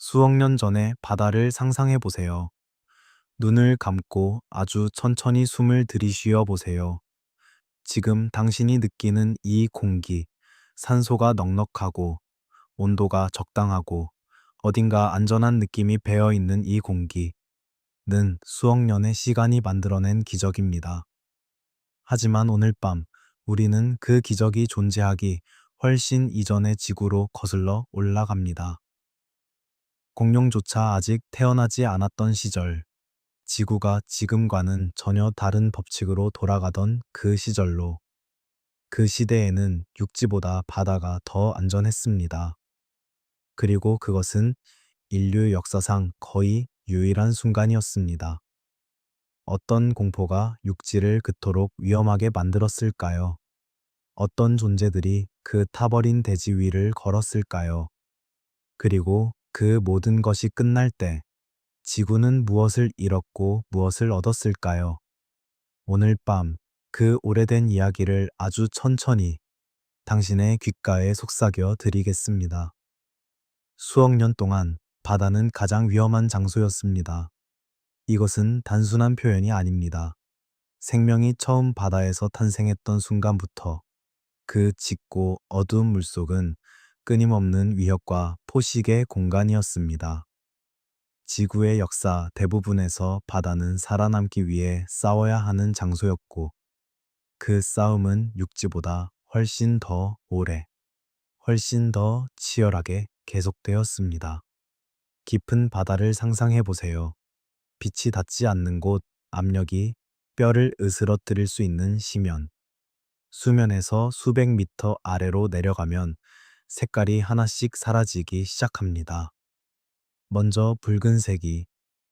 수억 년 전의 바다를 상상해 보세요. 눈을 감고 아주 천천히 숨을 들이쉬어 보세요. 지금 당신이 느끼는 이 공기, 산소가 넉넉하고 온도가 적당하고 어딘가 안전한 느낌이 배어 있는 이 공기는 수억 년의 시간이 만들어낸 기적입니다. 하지만 오늘 밤 우리는 그 기적이 존재하기 훨씬 이전의 지구로 거슬러 올라갑니다. 공룡조차 아직 태어나지 않았던 시절, 지구가 지금과는 전혀 다른 법칙으로 돌아가던 그 시절로, 그 시대에는 육지보다 바다가 더 안전했습니다. 그리고 그것은 인류 역사상 거의 유일한 순간이었습니다. 어떤 공포가 육지를 그토록 위험하게 만들었을까요? 어떤 존재들이 그 타버린 대지 위를 걸었을까요? 그리고 그 모든 것이 끝날 때 지구는 무엇을 잃었고 무엇을 얻었을까요? 오늘 밤 그 오래된 이야기를 아주 천천히 당신의 귓가에 속삭여 드리겠습니다. 수억 년 동안 바다는 가장 위험한 장소였습니다. 이것은 단순한 표현이 아닙니다. 생명이 처음 바다에서 탄생했던 순간부터 그 짙고 어두운 물속은 끊임없는 위협과 포식의 공간이었습니다. 지구의 역사 대부분에서 바다는 살아남기 위해 싸워야 하는 장소였고, 그 싸움은 육지보다 훨씬 더 오래, 훨씬 더 치열하게 계속되었습니다. 깊은 바다를 상상해 보세요. 빛이 닿지 않는 곳, 압력이 뼈를 으스러뜨릴 수 있는 심연. 수면에서 수백 미터 아래로 내려가면 색깔이 하나씩 사라지기 시작합니다. 먼저 붉은색이,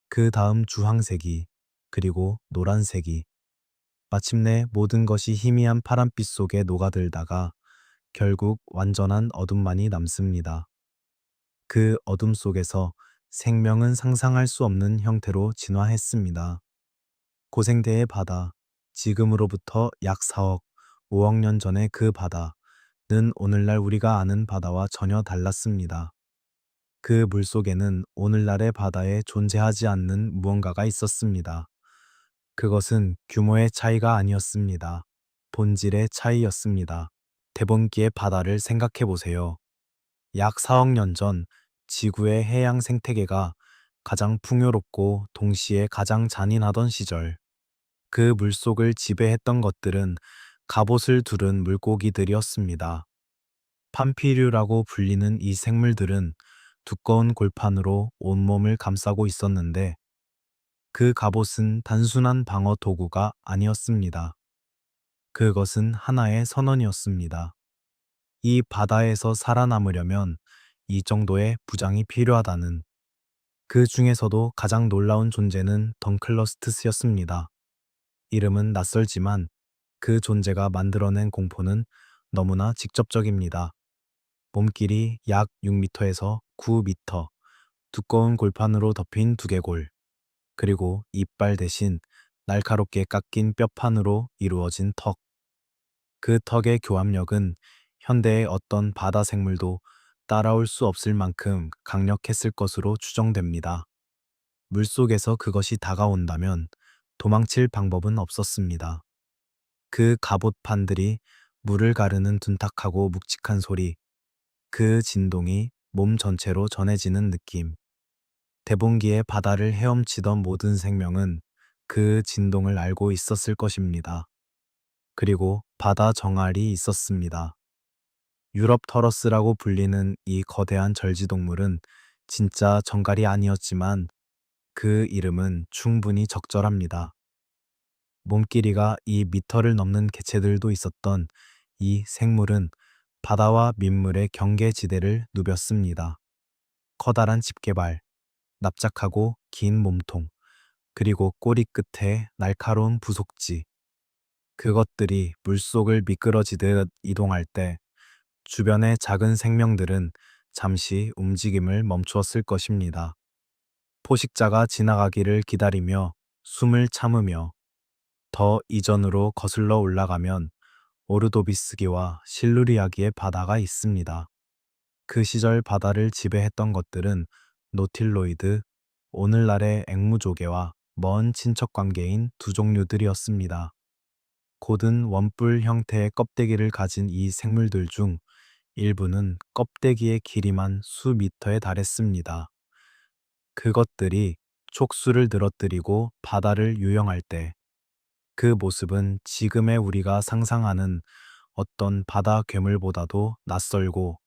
그 다음 주황색이, 그리고 노란색이, 마침내 모든 것이 희미한 파란빛 속에 녹아들다가 결국 완전한 어둠만이 남습니다. 그 어둠 속에서 생명은 상상할 수 없는 형태로 진화했습니다. 고생대의 바다, 지금으로부터 약 4억, 5억 년 전의 그 바다는 오늘날 우리가 아는 바다와 전혀 달랐습니다. 그 물속에는 오늘날의 바다에 존재하지 않는 무언가가 있었습니다. 그것은 규모의 차이가 아니었습니다. 본질의 차이였습니다. 대본기의 바다를 생각해 보세요. 약 4억 년 전 지구의 해양 생태계가 가장 풍요롭고 동시에 가장 잔인하던 시절, 그 물속을 지배했던 것들은 갑옷을 두른 물고기들이었습니다. 판피류라고 불리는 이 생물들은 두꺼운 골판으로 온몸을 감싸고 있었는데, 그 갑옷은 단순한 방어 도구가 아니었습니다. 그것은 하나의 선언이었습니다. 이 바다에서 살아남으려면 이 정도의 부장이 필요하다는. 그 중에서도 가장 놀라운 존재는 덩클러스트스였습니다. 이름은 낯설지만 그 존재가 만들어낸 공포는 너무나 직접적입니다. 몸길이 약 6m에서 9m, 두꺼운 골판으로 덮인 두개골, 그리고 이빨 대신 날카롭게 깎인 뼈판으로 이루어진 턱. 그 턱의 교합력은 현대의 어떤 바다 생물도 따라올 수 없을 만큼 강력했을 것으로 추정됩니다. 물속에서 그것이 다가온다면 도망칠 방법은 없었습니다. 그 갑옷판들이 물을 가르는 둔탁하고 묵직한 소리, 그 진동이 몸 전체로 전해지는 느낌. 대봉기의 바다를 헤엄치던 모든 생명은 그 진동을 알고 있었을 것입니다. 그리고 바다 정알이 있었습니다. 유럽 터러스라고 불리는 이 거대한 절지동물은 진짜 정갈이 아니었지만 그 이름은 충분히 적절합니다. 몸길이가 2m를 넘는 개체들도 있었던 이 생물은 바다와 민물의 경계지대를 누볐습니다. 커다란 집게발, 납작하고 긴 몸통, 그리고 꼬리 끝에 날카로운 부속지. 그것들이 물속을 미끄러지듯 이동할 때 주변의 작은 생명들은 잠시 움직임을 멈추었을 것입니다. 포식자가 지나가기를 기다리며 숨을 참으며 더 이전으로 거슬러 올라가면 오르도비스기와 실루리아기의 바다가 있습니다. 그 시절 바다를 지배했던 것들은 노틸로이드, 오늘날의 앵무조개와 먼 친척 관계인 두 종류들이었습니다. 곧은 원뿔 형태의 껍데기를 가진 이 생물들 중 일부는 껍데기의 길이만 수미터에 달했습니다. 그것들이 촉수를 늘어뜨리고 바다를 유영할 때 그 모습은 지금의 우리가 상상하는 어떤 바다 괴물보다도 낯설고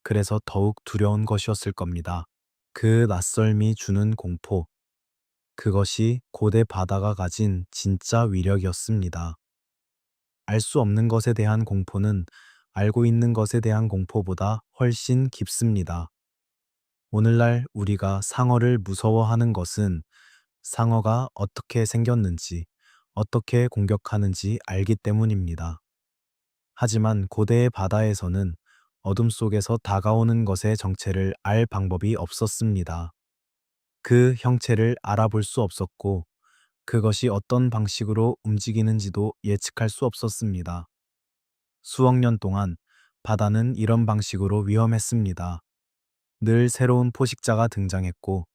그래서 더욱 두려운 것이었을 겁니다. 그 낯설미 주는 공포, 그것이 고대 바다가 가진 진짜 위력이었습니다. 알 수 없는 것에 대한 공포는 알고 있는 것에 대한 공포보다 훨씬 깊습니다. 오늘날 우리가 상어를 무서워하는 것은 상어가 어떻게 생겼는지, 어떻게 공격하는지 알기 때문입니다. 하지만 고대의 바다에서는 어둠 속에서 다가오는 것의 정체를 알 방법이 없었습니다. 그 형체를 알아볼 수 없었고, 그것이 어떤 방식으로 움직이는지도 예측할 수 없었습니다. 수억 년 동안 바다는 이런 방식으로 위험했습니다. 늘 새로운 포식자가 등장했고,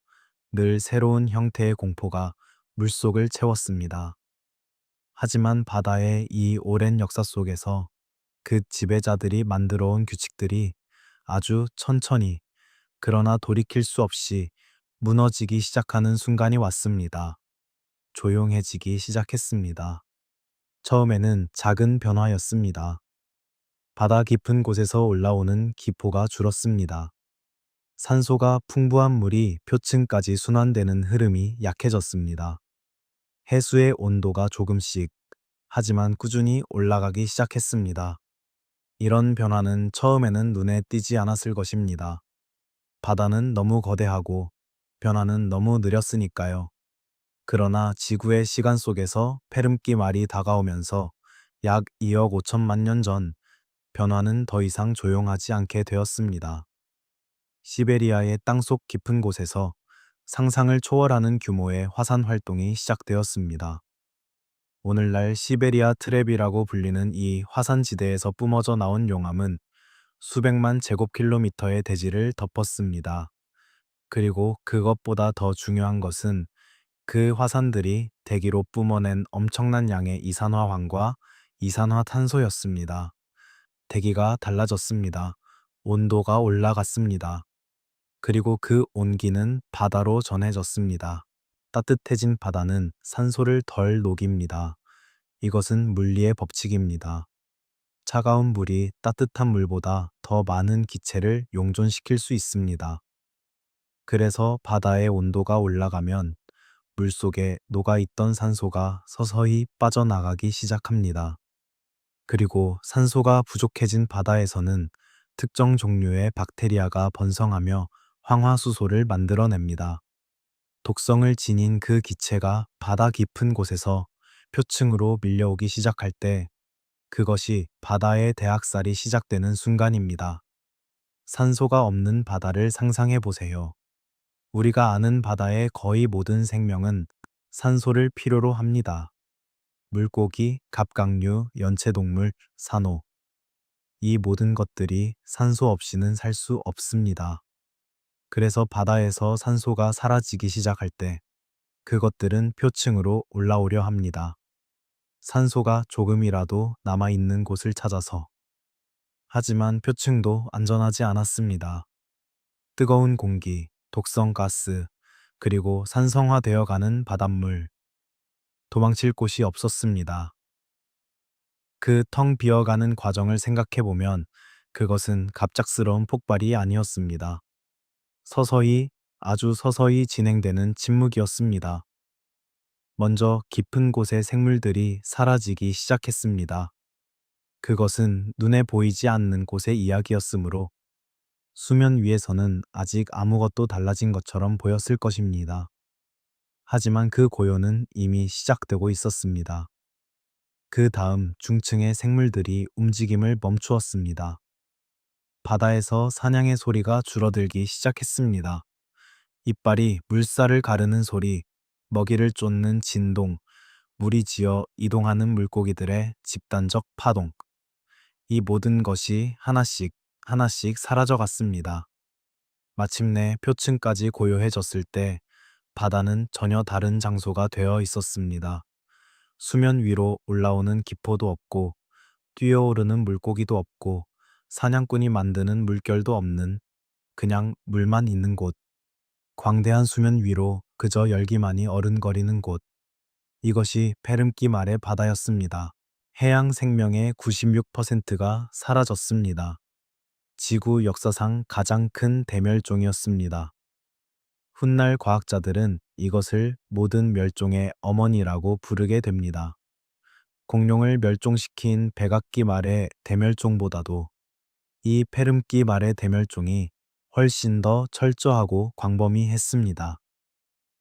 늘 새로운 형태의 공포가 물속을 채웠습니다. 하지만 바다의 이 오랜 역사 속에서 그 지배자들이 만들어 온 규칙들이 아주 천천히, 그러나 돌이킬 수 없이 무너지기 시작하는 순간이 왔습니다. 조용해지기 시작했습니다. 처음에는 작은 변화였습니다. 바다 깊은 곳에서 올라오는 기포가 줄었습니다. 산소가 풍부한 물이 표층까지 순환되는 흐름이 약해졌습니다. 해수의 온도가 조금씩, 하지만 꾸준히 올라가기 시작했습니다. 이런 변화는 처음에는 눈에 띄지 않았을 것입니다. 바다는 너무 거대하고 변화는 너무 느렸으니까요. 그러나 지구의 시간 속에서 페름기 말이 다가오면서 약 2억 5천만 년 전 변화는 더 이상 조용하지 않게 되었습니다. 시베리아의 땅속 깊은 곳에서 상상을 초월하는 규모의 화산 활동이 시작되었습니다. 오늘날 시베리아 트랩이라고 불리는 이 화산지대에서 뿜어져 나온 용암은 수백만 제곱킬로미터의 대지를 덮었습니다. 그리고 그것보다 더 중요한 것은 그 화산들이 대기로 뿜어낸 엄청난 양의 이산화황과 이산화탄소였습니다. 대기가 달라졌습니다. 온도가 올라갔습니다. 그리고 그 온기는 바다로 전해졌습니다. 따뜻해진 바다는 산소를 덜 녹입니다. 이것은 물리의 법칙입니다. 차가운 물이 따뜻한 물보다 더 많은 기체를 용존시킬 수 있습니다. 그래서 바다의 온도가 올라가면 물속에 녹아있던 산소가 서서히 빠져나가기 시작합니다. 그리고 산소가 부족해진 바다에서는 특정 종류의 박테리아가 번성하며 황화수소를 만들어냅니다. 독성을 지닌 그 기체가 바다 깊은 곳에서 표층으로 밀려오기 시작할 때 그것이 바다의 대학살이 시작되는 순간입니다. 산소가 없는 바다를 상상해 보세요. 우리가 아는 바다의 거의 모든 생명은 산소를 필요로 합니다. 물고기, 갑각류, 연체동물, 산호. 이 모든 것들이 산소 없이는 살 수 없습니다. 그래서 바다에서 산소가 사라지기 시작할 때 그것들은 표층으로 올라오려 합니다. 산소가 조금이라도 남아있는 곳을 찾아서. 하지만 표층도 안전하지 않았습니다. 뜨거운 공기, 독성 가스, 그리고 산성화되어 가는 바닷물. 도망칠 곳이 없었습니다. 그 텅 비어가는 과정을 생각해보면 그것은 갑작스러운 폭발이 아니었습니다. 서서히, 아주 서서히 진행되는 침묵이었습니다. 먼저 깊은 곳의 생물들이 사라지기 시작했습니다. 그것은 눈에 보이지 않는 곳의 이야기였으므로 수면 위에서는 아직 아무것도 달라진 것처럼 보였을 것입니다. 하지만 그 고요는 이미 시작되고 있었습니다. 그 다음 중층의 생물들이 움직임을 멈추었습니다. 바다에서 사냥의 소리가 줄어들기 시작했습니다. 이빨이 물살을 가르는 소리, 먹이를 쫓는 진동, 물이 지어 이동하는 물고기들의 집단적 파동. 이 모든 것이 하나씩 하나씩 사라져 갔습니다. 마침내 표층까지 고요해졌을 때 바다는 전혀 다른 장소가 되어 있었습니다. 수면 위로 올라오는 기포도 없고 뛰어오르는 물고기도 없고 사냥꾼이 만드는 물결도 없는 그냥 물만 있는 곳. 광대한 수면 위로 그저 열기만이 어른거리는 곳. 이것이 페름기 말의 바다였습니다. 해양 생명의 96%가 사라졌습니다. 지구 역사상 가장 큰 대멸종이었습니다. 훗날 과학자들은 이것을 모든 멸종의 어머니라고 부르게 됩니다. 공룡을 멸종시킨 백악기 말의 대멸종보다도 이 페름기 말의 대멸종이 훨씬 더 철저하고 광범위했습니다.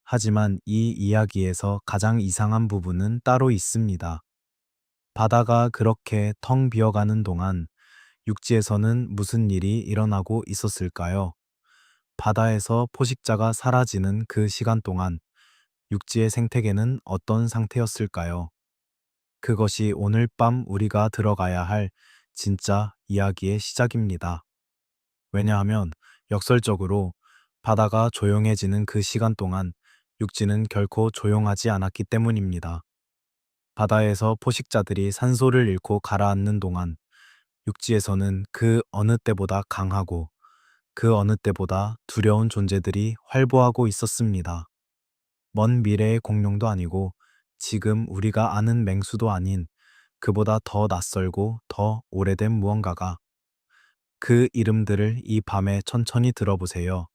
하지만 이 이야기에서 가장 이상한 부분은 따로 있습니다. 바다가 그렇게 텅 비어가는 동안 육지에서는 무슨 일이 일어나고 있었을까요? 바다에서 포식자가 사라지는 그 시간 동안 육지의 생태계는 어떤 상태였을까요? 그것이 오늘 밤 우리가 들어가야 할 진짜 이야기의 시작입니다. 왜냐하면 역설적으로 바다가 조용해지는 그 시간 동안 육지는 결코 조용하지 않았기 때문입니다. 바다에서 포식자들이 산소를 잃고 가라앉는 동안 육지에서는 그 어느 때보다 강하고 그 어느 때보다 두려운 존재들이 활보하고 있었습니다. 먼 미래의 공룡도 아니고 지금 우리가 아는 맹수도 아닌 그보다 더 낯설고 더 오래된 무언가가 그 이름들을 이 밤에 천천히 들어보세요.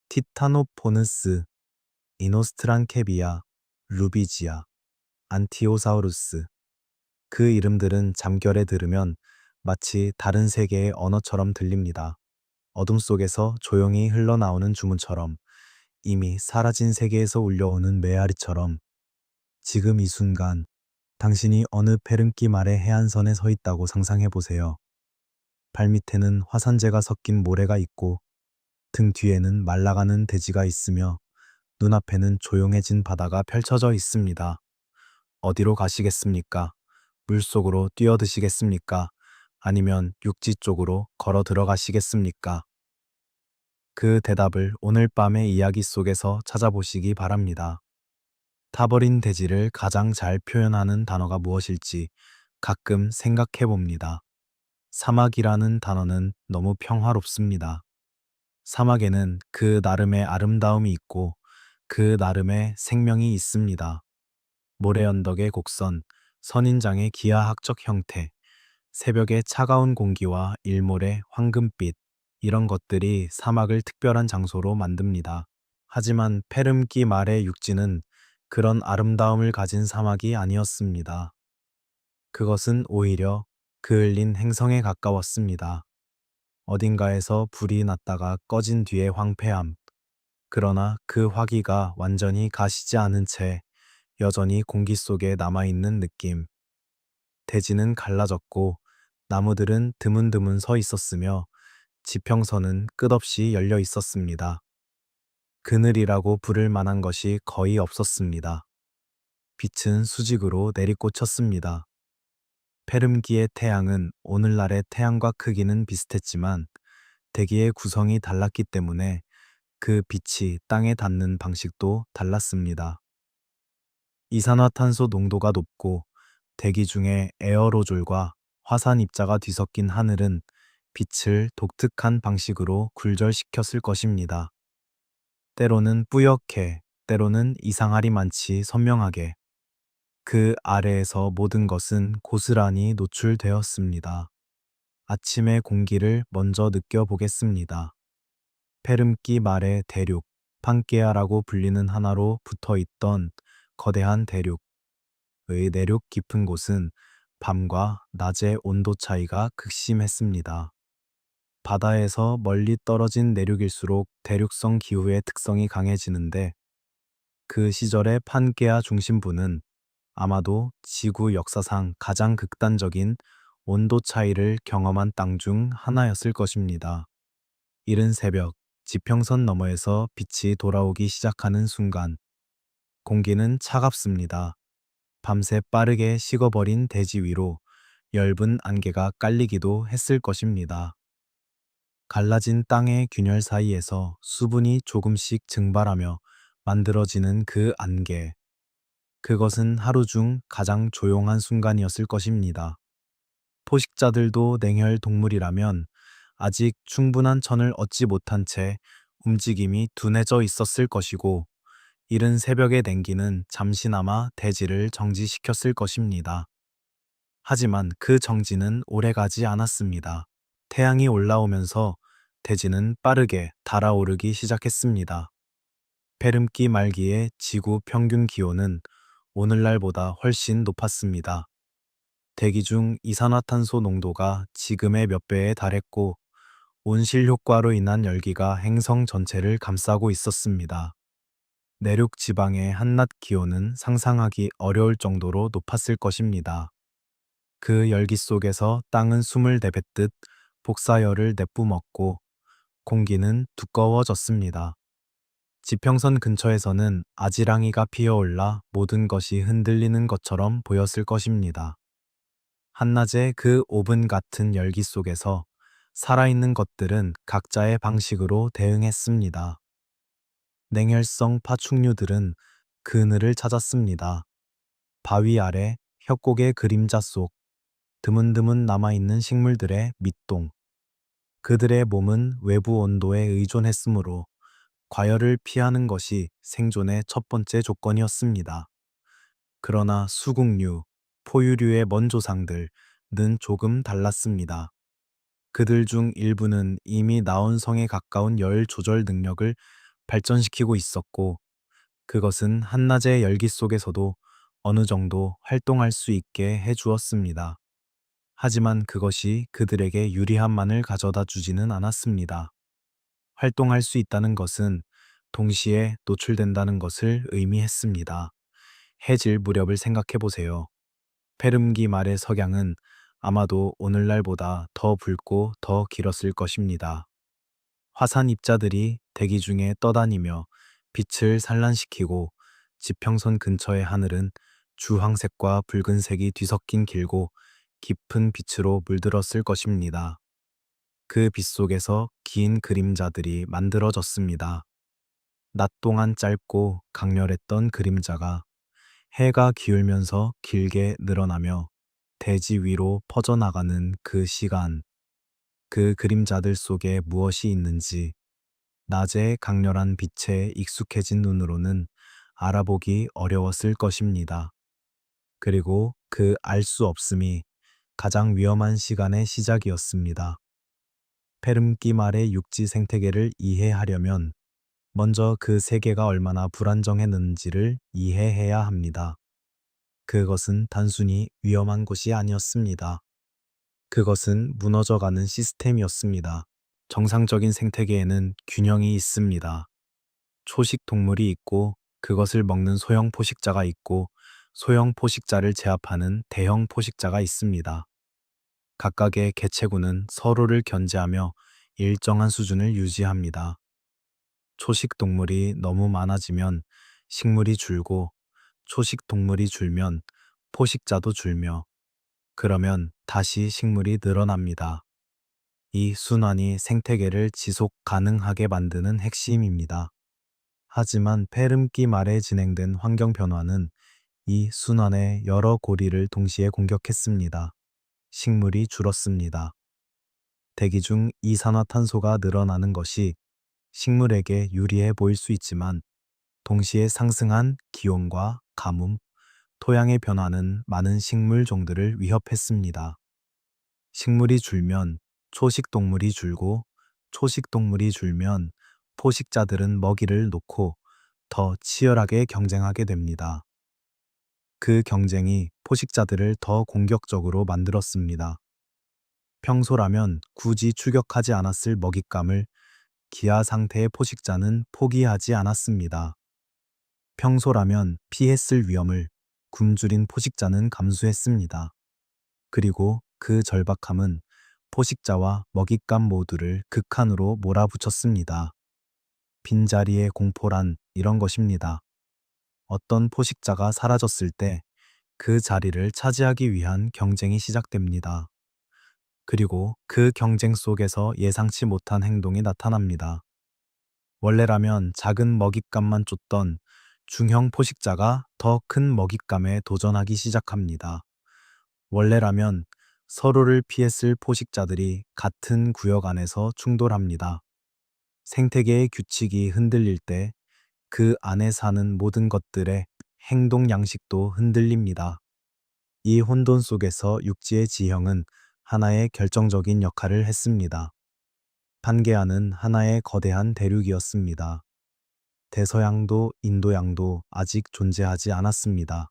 티타노포느스, 이노스트란케비아, 루비지아, 안티오사우루스. 그 이름들은 잠결에 들으면 마치 다른 세계의 언어처럼 들립니다. 어둠 속에서 조용히 흘러나오는 주문처럼 이미 사라진 세계에서 울려오는 메아리처럼 지금 이 순간 당신이 어느 페름기 말의 해안선에 서 있다고 상상해 보세요. 발밑에는 화산재가 섞인 모래가 있고 등 뒤에는 말라가는 대지가 있으며 눈앞에는 조용해진 바다가 펼쳐져 있습니다. 어디로 가시겠습니까? 물속으로 뛰어드시겠습니까? 아니면 육지 쪽으로 걸어 들어가시겠습니까? 그 대답을 오늘 밤의 이야기 속에서 찾아보시기 바랍니다. 타버린 대지를 가장 잘 표현하는 단어가 무엇일지 가끔 생각해 봅니다. 사막이라는 단어는 너무 평화롭습니다. 사막에는 그 나름의 아름다움이 있고 그 나름의 생명이 있습니다. 모래 언덕의 곡선, 선인장의 기하학적 형태, 새벽의 차가운 공기와 일몰의 황금빛, 이런 것들이 사막을 특별한 장소로 만듭니다. 하지만 페름기 말의 육지는 그런 아름다움을 가진 사막이 아니었습니다. 그것은 오히려 그을린 행성에 가까웠습니다. 어딘가에서 불이 났다가 꺼진 뒤의 황폐함. 그러나 그 화기가 완전히 가시지 않은 채 여전히 공기 속에 남아있는 느낌. 대지는 갈라졌고 나무들은 드문드문 서 있었으며 지평선은 끝없이 열려 있었습니다. 그늘이라고 부를 만한 것이 거의 없었습니다. 빛은 수직으로 내리꽂혔습니다. 페름기의 태양은 오늘날의 태양과 크기는 비슷했지만 대기의 구성이 달랐기 때문에 그 빛이 땅에 닿는 방식도 달랐습니다. 이산화탄소 농도가 높고 대기 중에 에어로졸과 화산 입자가 뒤섞인 하늘은 빛을 독특한 방식으로 굴절시켰을 것입니다. 때로는 뿌옇게, 때로는 이상하리만치 선명하게. 그 아래에서 모든 것은 고스란히 노출되었습니다. 아침의 공기를 먼저 느껴보겠습니다. 페름기 말의 대륙, 판게아라고 불리는 하나로 붙어있던 거대한 대륙의 내륙 깊은 곳은 밤과 낮의 온도 차이가 극심했습니다. 바다에서 멀리 떨어진 내륙일수록 대륙성 기후의 특성이 강해지는데 그 시절의 판게아 중심부는 아마도 지구 역사상 가장 극단적인 온도 차이를 경험한 땅 중 하나였을 것입니다. 이른 새벽, 지평선 너머에서 빛이 돌아오기 시작하는 순간, 공기는 차갑습니다. 밤새 빠르게 식어버린 대지 위로 엷은 안개가 깔리기도 했을 것입니다. 갈라진 땅의 균열 사이에서 수분이 조금씩 증발하며 만들어지는 그 안개. 그것은 하루 중 가장 조용한 순간이었을 것입니다. 포식자들도 냉혈 동물이라면 아직 충분한 천을 얻지 못한 채 움직임이 둔해져 있었을 것이고, 이른 새벽의 냉기는 잠시나마 대지를 정지시켰을 것입니다. 하지만 그 정지는 오래가지 않았습니다. 태양이 올라오면서 대지는 빠르게 달아오르기 시작했습니다. 페름기 말기의 지구 평균 기온은 오늘날보다 훨씬 높았습니다. 대기 중 이산화탄소 농도가 지금의 몇 배에 달했고, 온실 효과로 인한 열기가 행성 전체를 감싸고 있었습니다. 내륙 지방의 한낮 기온은 상상하기 어려울 정도로 높았을 것입니다. 그 열기 속에서 땅은 숨을 내뱉듯 복사열을 내뿜었고, 공기는 두꺼워졌습니다. 지평선 근처에서는 아지랑이가 피어올라 모든 것이 흔들리는 것처럼 보였을 것입니다. 한낮의 그 오븐 같은 열기 속에서 살아있는 것들은 각자의 방식으로 대응했습니다. 냉혈성 파충류들은 그늘을 찾았습니다. 바위 아래 협곡의 그림자 속 드문드문 남아있는 식물들의 밑동. 그들의 몸은 외부 온도에 의존했으므로 과열을 피하는 것이 생존의 첫 번째 조건이었습니다. 그러나 수국류, 포유류의 먼 조상들은 조금 달랐습니다. 그들 중 일부는 이미 나온 성에 가까운 열 조절 능력을 발전시키고 있었고, 그것은 한낮의 열기 속에서도 어느 정도 활동할 수 있게 해주었습니다. 하지만 그것이 그들에게 유리함만을 가져다 주지는 않았습니다. 활동할 수 있다는 것은 동시에 노출된다는 것을 의미했습니다. 해질 무렵을 생각해 보세요. 페름기 말의 석양은 아마도 오늘날보다 더 붉고 더 길었을 것입니다. 화산 입자들이 대기 중에 떠다니며 빛을 산란시키고, 지평선 근처의 하늘은 주황색과 붉은색이 뒤섞인 길고 깊은 빛으로 물들었을 것입니다. 그 빛 속에서 긴 그림자들이 만들어졌습니다. 낮 동안 짧고 강렬했던 그림자가 해가 기울면서 길게 늘어나며 대지 위로 퍼져나가는 그 시간, 그 그림자들 속에 무엇이 있는지 낮의 강렬한 빛에 익숙해진 눈으로는 알아보기 어려웠을 것입니다. 그리고 그 알 수 없음이 가장 위험한 시간의 시작이었습니다. 페름기 말의 육지 생태계를 이해하려면 먼저 그 세계가 얼마나 불안정했는지를 이해해야 합니다. 그것은 단순히 위험한 곳이 아니었습니다. 그것은 무너져가는 시스템이었습니다. 정상적인 생태계에는 균형이 있습니다. 초식 동물이 있고, 그것을 먹는 소형 포식자가 있고, 소형 포식자를 제압하는 대형 포식자가 있습니다. 각각의 개체군은 서로를 견제하며 일정한 수준을 유지합니다. 초식 동물이 너무 많아지면 식물이 줄고, 초식 동물이 줄면 포식자도 줄며, 그러면 다시 식물이 늘어납니다. 이 순환이 생태계를 지속 가능하게 만드는 핵심입니다. 하지만 페름기 말에 진행된 환경 변화는 이 순환의 여러 고리를 동시에 공격했습니다. 식물이 줄었습니다. 대기 중 이산화탄소가 늘어나는 것이 식물에게 유리해 보일 수 있지만, 동시에 상승한 기온과 가뭄, 토양의 변화는 많은 식물 종들을 위협했습니다. 식물이 줄면 초식 동물이 줄고, 초식 동물이 줄면 포식자들은 먹이를 놓고 더 치열하게 경쟁하게 됩니다. 그 경쟁이 포식자들을 더 공격적으로 만들었습니다. 평소라면 굳이 추격하지 않았을 먹잇감을 기아 상태의 포식자는 포기하지 않았습니다. 평소라면 피했을 위험을 굶주린 포식자는 감수했습니다. 그리고 그 절박함은 포식자와 먹잇감 모두를 극한으로 몰아붙였습니다. 빈자리의 공포란 이런 것입니다. 어떤 포식자가 사라졌을 때 그 자리를 차지하기 위한 경쟁이 시작됩니다. 그리고 그 경쟁 속에서 예상치 못한 행동이 나타납니다. 원래라면 작은 먹잇감만 쫓던 중형 포식자가 더 큰 먹잇감에 도전하기 시작합니다. 원래라면 서로를 피했을 포식자들이 같은 구역 안에서 충돌합니다. 생태계의 규칙이 흔들릴 때 그 안에 사는 모든 것들의 행동 양식도 흔들립니다. 이 혼돈 속에서 육지의 지형은 하나의 결정적인 역할을 했습니다. 판게아는 하나의 거대한 대륙이었습니다. 대서양도 인도양도 아직 존재하지 않았습니다.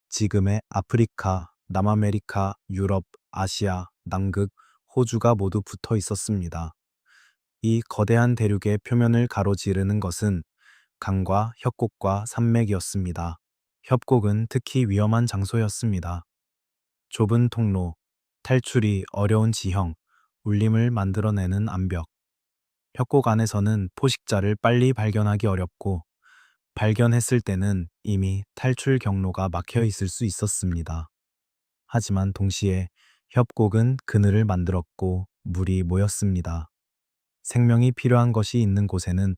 지금의 아프리카, 남아메리카, 유럽, 아시아, 남극, 호주가 모두 붙어 있었습니다. 이 거대한 대륙의 표면을 가로지르는 것은 강과 협곡과 산맥이었습니다. 협곡은 특히 위험한 장소였습니다. 좁은 통로, 탈출이 어려운 지형, 울림을 만들어내는 암벽. 협곡 안에서는 포식자를 빨리 발견하기 어렵고 발견했을 때는 이미 탈출 경로가 막혀 있을 수 있었습니다. 하지만 동시에 협곡은 그늘을 만들었고 물이 모였습니다. 생명이 필요한 것이 있는 곳에는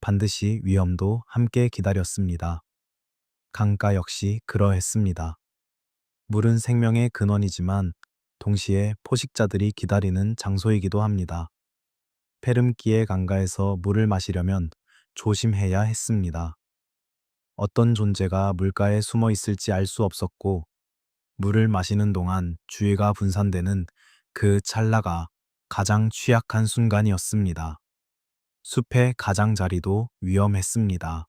반드시 위험도 함께 기다렸습니다. 강가 역시 그러했습니다. 물은 생명의 근원이지만 동시에 포식자들이 기다리는 장소이기도 합니다. 페름키의 강가에서 물을 마시려면 조심해야 했습니다. 어떤 존재가 물가에 숨어 있을지 알 수 없었고, 물을 마시는 동안 주의가 분산되는 그 찰나가 가장 취약한 순간이었습니다. 숲의 가장자리도 위험했습니다.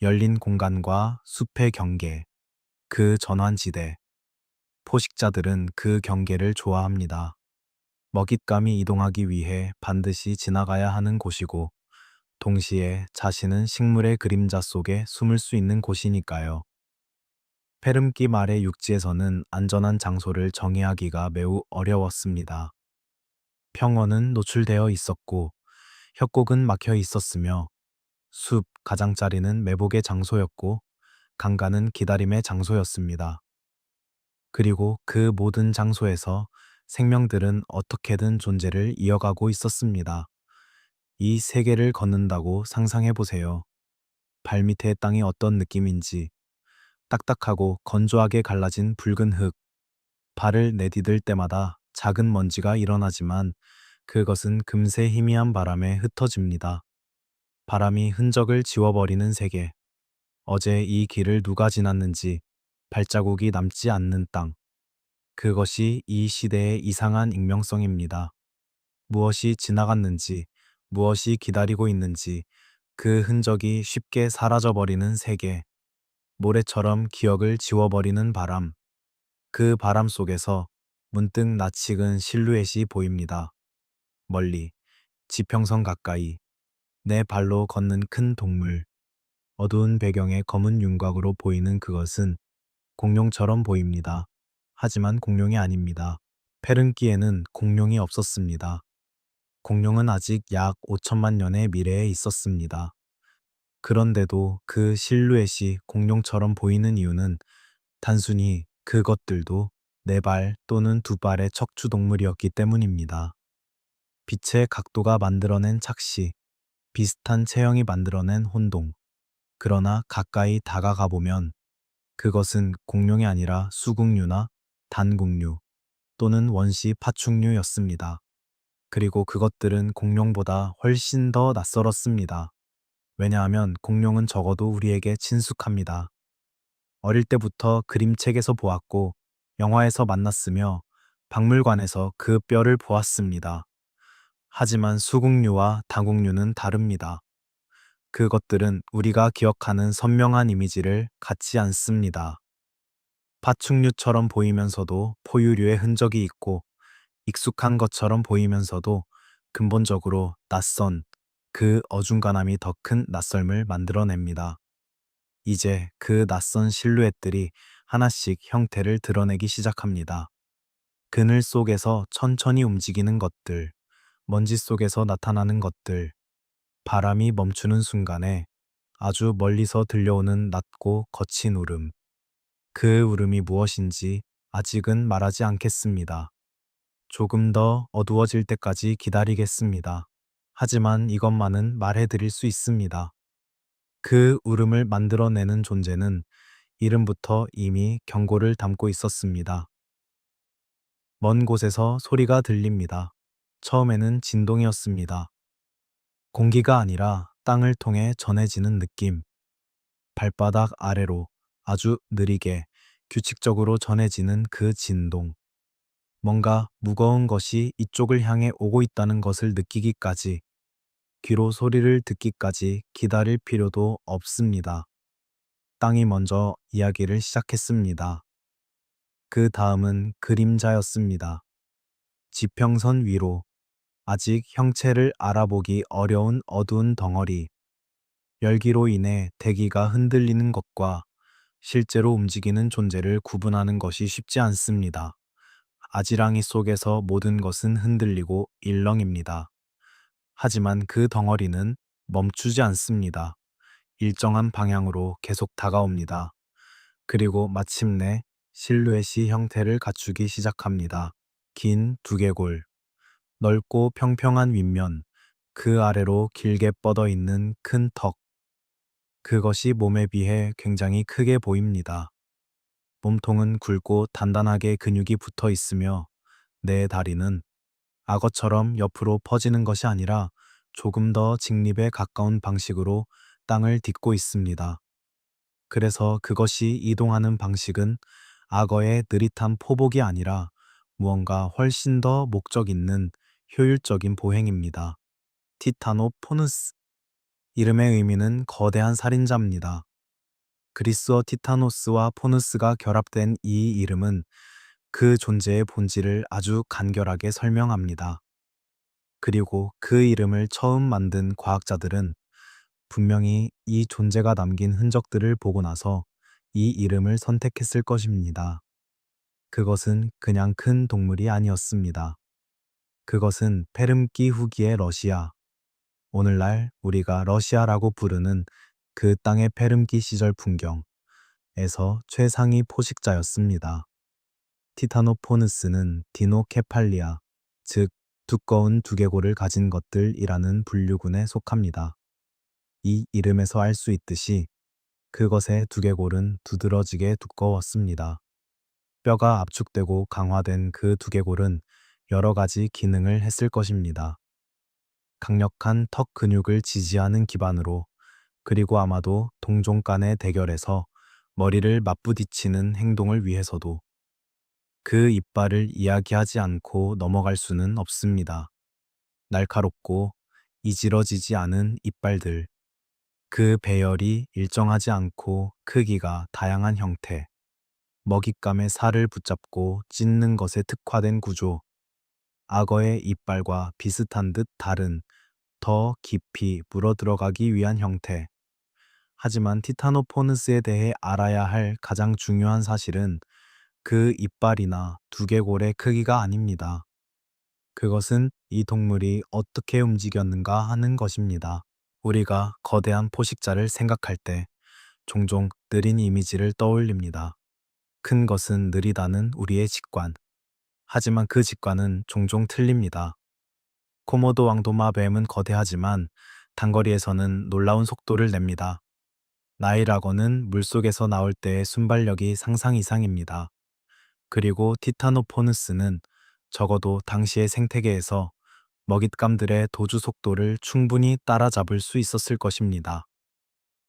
열린 공간과 숲의 경계, 그 전환지대. 포식자들은 그 경계를 좋아합니다. 먹잇감이 이동하기 위해 반드시 지나가야 하는 곳이고, 동시에 자신은 식물의 그림자 속에 숨을 수 있는 곳이니까요. 페름기 말의 육지에서는 안전한 장소를 정의하기가 매우 어려웠습니다. 평원은 노출되어 있었고, 협곡은 막혀 있었으며, 숲 가장자리는 매복의 장소였고, 강가는 기다림의 장소였습니다. 그리고 그 모든 장소에서 생명들은 어떻게든 존재를 이어가고 있었습니다. 이 세계를 걷는다고 상상해 보세요. 발밑의 땅이 어떤 느낌인지, 딱딱하고 건조하게 갈라진 붉은 흙, 발을 내디딜 때마다 작은 먼지가 일어나지만 그것은 금세 희미한 바람에 흩어집니다. 바람이 흔적을 지워버리는 세계. 어제 이 길을 누가 지났는지 발자국이 남지 않는 땅. 그것이 이 시대의 이상한 익명성입니다. 무엇이 지나갔는지, 무엇이 기다리고 있는지 그 흔적이 쉽게 사라져버리는 세계. 모래처럼 기억을 지워버리는 바람. 그 바람 속에서 문득 낯익은 실루엣이 보입니다. 멀리, 지평선 가까이, 내 발로 걷는 큰 동물. 어두운 배경의 검은 윤곽으로 보이는 그것은 공룡처럼 보입니다. 하지만 공룡이 아닙니다. 페른기에는 공룡이 없었습니다. 공룡은 아직 약 5천만 년의 미래에 있었습니다. 그런데도 그 실루엣이 공룡처럼 보이는 이유는 단순히 그것들도 네 발 또는 두 발의 척추동물이었기 때문입니다. 빛의 각도가 만들어낸 착시, 비슷한 체형이 만들어낸 혼동. 그러나 가까이 다가가 보면 그것은 공룡이 아니라 수국류나 단국류 또는 원시 파충류였습니다. 그리고 그것들은 공룡보다 훨씬 더 낯설었습니다. 왜냐하면 공룡은 적어도 우리에게 친숙합니다. 어릴 때부터 그림책에서 보았고 영화에서 만났으며 박물관에서 그 뼈를 보았습니다. 하지만 수국류와 다국류는 다릅니다. 그것들은 우리가 기억하는 선명한 이미지를 갖지 않습니다. 파충류처럼 보이면서도 포유류의 흔적이 있고 익숙한 것처럼 보이면서도 근본적으로 낯선 그 어중간함이 더 큰 낯설음을 만들어냅니다. 이제 그 낯선 실루엣들이 하나씩 형태를 드러내기 시작합니다. 그늘 속에서 천천히 움직이는 것들, 먼지 속에서 나타나는 것들, 바람이 멈추는 순간에 아주 멀리서 들려오는 낮고 거친 울음. 그 울음이 무엇인지 아직은 말하지 않겠습니다. 조금 더 어두워질 때까지 기다리겠습니다. 하지만 이것만은 말해드릴 수 있습니다. 그 울음을 만들어내는 존재는 이름부터 이미 경고를 담고 있었습니다. 먼 곳에서 소리가 들립니다. 처음에는 진동이었습니다. 공기가 아니라 땅을 통해 전해지는 느낌. 발바닥 아래로 아주 느리게 규칙적으로 전해지는 그 진동. 뭔가 무거운 것이 이쪽을 향해 오고 있다는 것을 느끼기까지, 귀로 소리를 듣기까지 기다릴 필요도 없습니다. 땅이 먼저 이야기를 시작했습니다. 그 다음은 그림자였습니다. 지평선 위로 아직 형체를 알아보기 어려운 어두운 덩어리. 열기로 인해 대기가 흔들리는 것과 실제로 움직이는 존재를 구분하는 것이 쉽지 않습니다. 아지랑이 속에서 모든 것은 흔들리고 일렁입니다. 하지만 그 덩어리는 멈추지 않습니다. 일정한 방향으로 계속 다가옵니다. 그리고 마침내 실루엣이 형태를 갖추기 시작합니다. 긴 두개골, 넓고 평평한 윗면, 그 아래로 길게 뻗어 있는 큰 턱. 그것이 몸에 비해 굉장히 크게 보입니다. 몸통은 굵고 단단하게 근육이 붙어 있으며 내 다리는 악어처럼 옆으로 퍼지는 것이 아니라 조금 더 직립에 가까운 방식으로 땅을 딛고 있습니다. 그래서 그것이 이동하는 방식은 악어의 느릿한 포복이 아니라 무언가 훨씬 더 목적 있는 효율적인 보행입니다. 티타노포누스. 이름의 의미는 거대한 살인자입니다. 그리스어 티타노스와 포누스가 결합된 이 이름은 그 존재의 본질을 아주 간결하게 설명합니다. 그리고 그 이름을 처음 만든 과학자들은 분명히 이 존재가 남긴 흔적들을 보고 나서 이 이름을 선택했을 것입니다. 그것은 그냥 큰 동물이 아니었습니다. 그것은 페름키 후기의 러시아, 오늘날 우리가 러시아라고 부르는 그 땅의 페름키 시절 풍경에서 최상위 포식자였습니다. 티타노포누스는 디노케팔리아, 즉 두꺼운 두개골을 가진 것들이라는 분류군에 속합니다. 이 이름에서 알 수 있듯이 그것의 두개골은 두드러지게 두꺼웠습니다. 뼈가 압축되고 강화된 그 두개골은 여러 가지 기능을 했을 것입니다. 강력한 턱 근육을 지지하는 기반으로, 그리고 아마도 동종 간의 대결에서 머리를 맞부딪히는 행동을 위해서도. 그 이빨을 이야기하지 않고 넘어갈 수는 없습니다. 날카롭고 이지러지지 않은 이빨들, 그 배열이 일정하지 않고 크기가 다양한 형태, 먹잇감의 살을 붙잡고 찢는 것에 특화된 구조, 악어의 이빨과 비슷한 듯 다른 더 깊이 물어들어가기 위한 형태. 하지만 티타노포누스에 대해 알아야 할 가장 중요한 사실은 그 이빨이나 두개골의 크기가 아닙니다. 그것은 이 동물이 어떻게 움직였는가 하는 것입니다. 우리가 거대한 포식자를 생각할 때 종종 느린 이미지를 떠올립니다. 큰 것은 느리다는 우리의 직관. 하지만 그 직관은 종종 틀립니다. 코모도 왕도마 뱀은 거대하지만 단거리에서는 놀라운 속도를 냅니다. 나일악어는 물속에서 나올 때의 순발력이 상상 이상입니다. 그리고 티타노포누스는 적어도 당시의 생태계에서 먹잇감들의 도주 속도를 충분히 따라잡을 수 있었을 것입니다.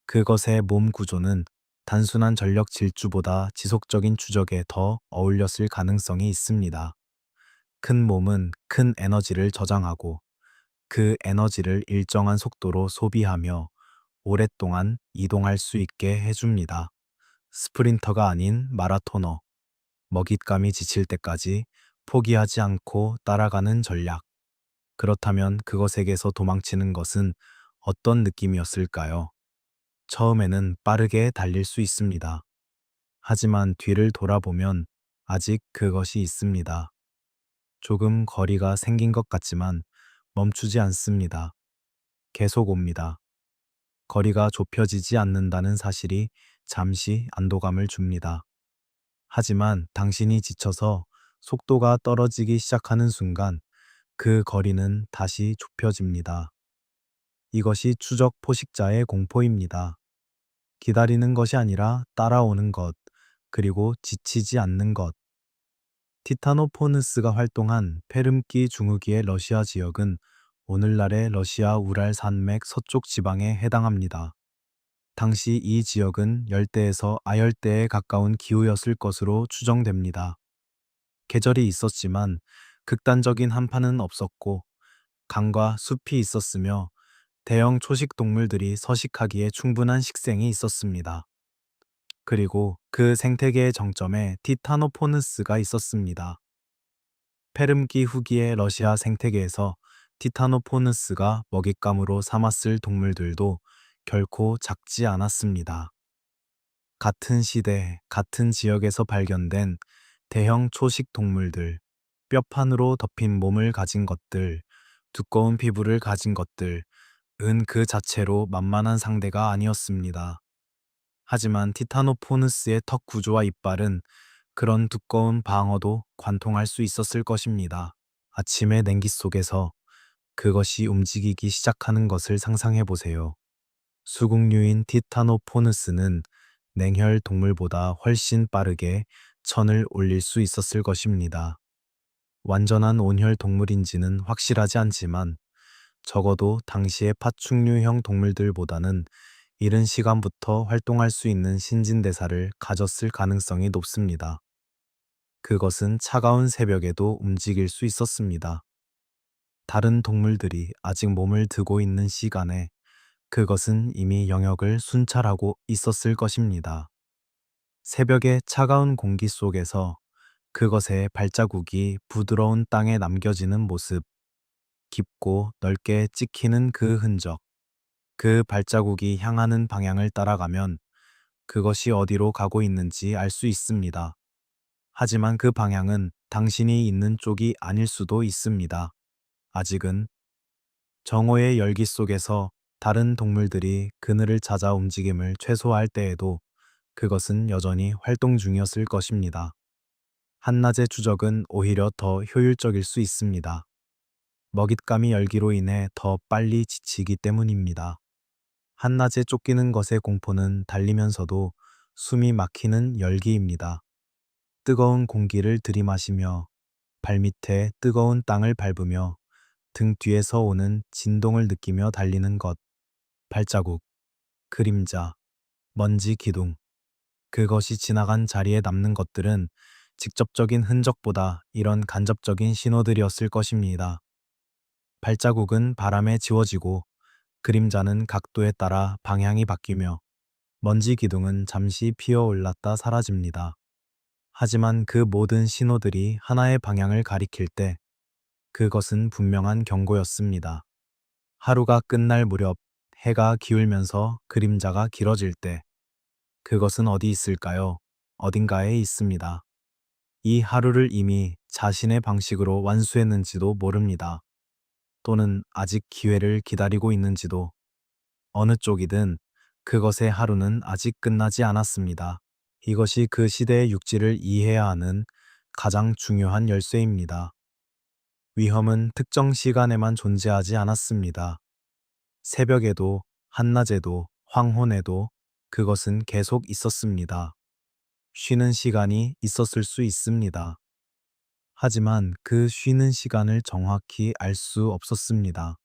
그것의 몸 구조는 단순한 전력 질주보다 지속적인 추적에 더 어울렸을 가능성이 있습니다. 큰 몸은 큰 에너지를 저장하고 그 에너지를 일정한 속도로 소비하며 오랫동안 이동할 수 있게 해줍니다. 스프린터가 아닌 마라토너, 먹잇감이 지칠 때까지 포기하지 않고 따라가는 전략. 그렇다면 그것에게서 도망치는 것은 어떤 느낌이었을까요? 처음에는 빠르게 달릴 수 있습니다. 하지만 뒤를 돌아보면 아직 그것이 있습니다. 조금 거리가 생긴 것 같지만 멈추지 않습니다. 계속 옵니다. 거리가 좁혀지지 않는다는 사실이 잠시 안도감을 줍니다. 하지만 당신이 지쳐서 속도가 떨어지기 시작하는 순간 그 거리는 다시 좁혀집니다. 이것이 추적 포식자의 공포입니다. 기다리는 것이 아니라 따라오는 것, 그리고 지치지 않는 것. 티타노포누스가 활동한 페름키 중후기의 러시아 지역은 오늘날의 러시아 우랄 산맥 서쪽 지방에 해당합니다. 당시 이 지역은 열대에서 아열대에 가까운 기후였을 것으로 추정됩니다. 계절이 있었지만 극단적인 한파는 없었고 강과 숲이 있었으며 대형 초식 동물들이 서식하기에 충분한 식생이 있었습니다. 그리고 그 생태계의 정점에 티타노포누스가 있었습니다. 페름기 후기의 러시아 생태계에서 티타노포누스가 먹잇감으로 삼았을 동물들도 결코 작지 않았습니다. 같은 시대, 같은 지역에서 발견된 대형 초식 동물들, 뼈판으로 덮인 몸을 가진 것들, 두꺼운 피부를 가진 것들, 은 그 자체로 만만한 상대가 아니었습니다. 하지만 티타노포누스의 턱 구조와 이빨은 그런 두꺼운 방어도 관통할 수 있었을 것입니다. 아침의 냉기 속에서 그것이 움직이기 시작하는 것을 상상해 보세요. 수국류인 티타노포누스는 냉혈 동물보다 훨씬 빠르게 천을 올릴 수 있었을 것입니다. 완전한 온혈 동물인지는 확실하지 않지만 적어도 당시의 파충류형 동물들보다는 이른 시간부터 활동할 수 있는 신진대사를 가졌을 가능성이 높습니다. 그것은 차가운 새벽에도 움직일 수 있었습니다. 다른 동물들이 아직 몸을 드고 있는 시간에 그것은 이미 영역을 순찰하고 있었을 것입니다. 새벽의 차가운 공기 속에서 그것의 발자국이 부드러운 땅에 남겨지는 모습, 깊고 넓게 찍히는 그 흔적, 그 발자국이 향하는 방향을 따라가면 그것이 어디로 가고 있는지 알 수 있습니다. 하지만 그 방향은 당신이 있는 쪽이 아닐 수도 있습니다. 아직은 정오의 열기 속에서 다른 동물들이 그늘을 찾아 움직임을 최소화할 때에도 그것은 여전히 활동 중이었을 것입니다. 한낮의 추적은 오히려 더 효율적일 수 있습니다. 먹잇감이 열기로 인해 더 빨리 지치기 때문입니다. 한낮에 쫓기는 것의 공포는 달리면서도 숨이 막히는 열기입니다. 뜨거운 공기를 들이마시며 발밑에 뜨거운 땅을 밟으며 등 뒤에서 오는 진동을 느끼며 달리는 것, 발자국, 그림자, 먼지 기둥, 그것이 지나간 자리에 남는 것들은 직접적인 흔적보다 이런 간접적인 신호들이었을 것입니다. 발자국은 바람에 지워지고 그림자는 각도에 따라 방향이 바뀌며 먼지 기둥은 잠시 피어올랐다 사라집니다. 하지만 그 모든 신호들이 하나의 방향을 가리킬 때 그것은 분명한 경고였습니다. 하루가 끝날 무렵 해가 기울면서 그림자가 길어질 때 그것은 어디 있을까요? 어딘가에 있습니다. 이 하루를 이미 자신의 방식으로 완수했는지도 모릅니다. 또는 아직 기회를 기다리고 있는지도. 어느 쪽이든 그것의 하루는 아직 끝나지 않았습니다. 이것이 그 시대의 육지를 이해해야 하는 가장 중요한 열쇠입니다. 위험은 특정 시간에만 존재하지 않았습니다. 새벽에도, 한낮에도, 황혼에도 그것은 계속 있었습니다. 쉬는 시간이 있었을 수 있습니다. 하지만 그 쉬는 시간을 정확히 알 수 없었습니다.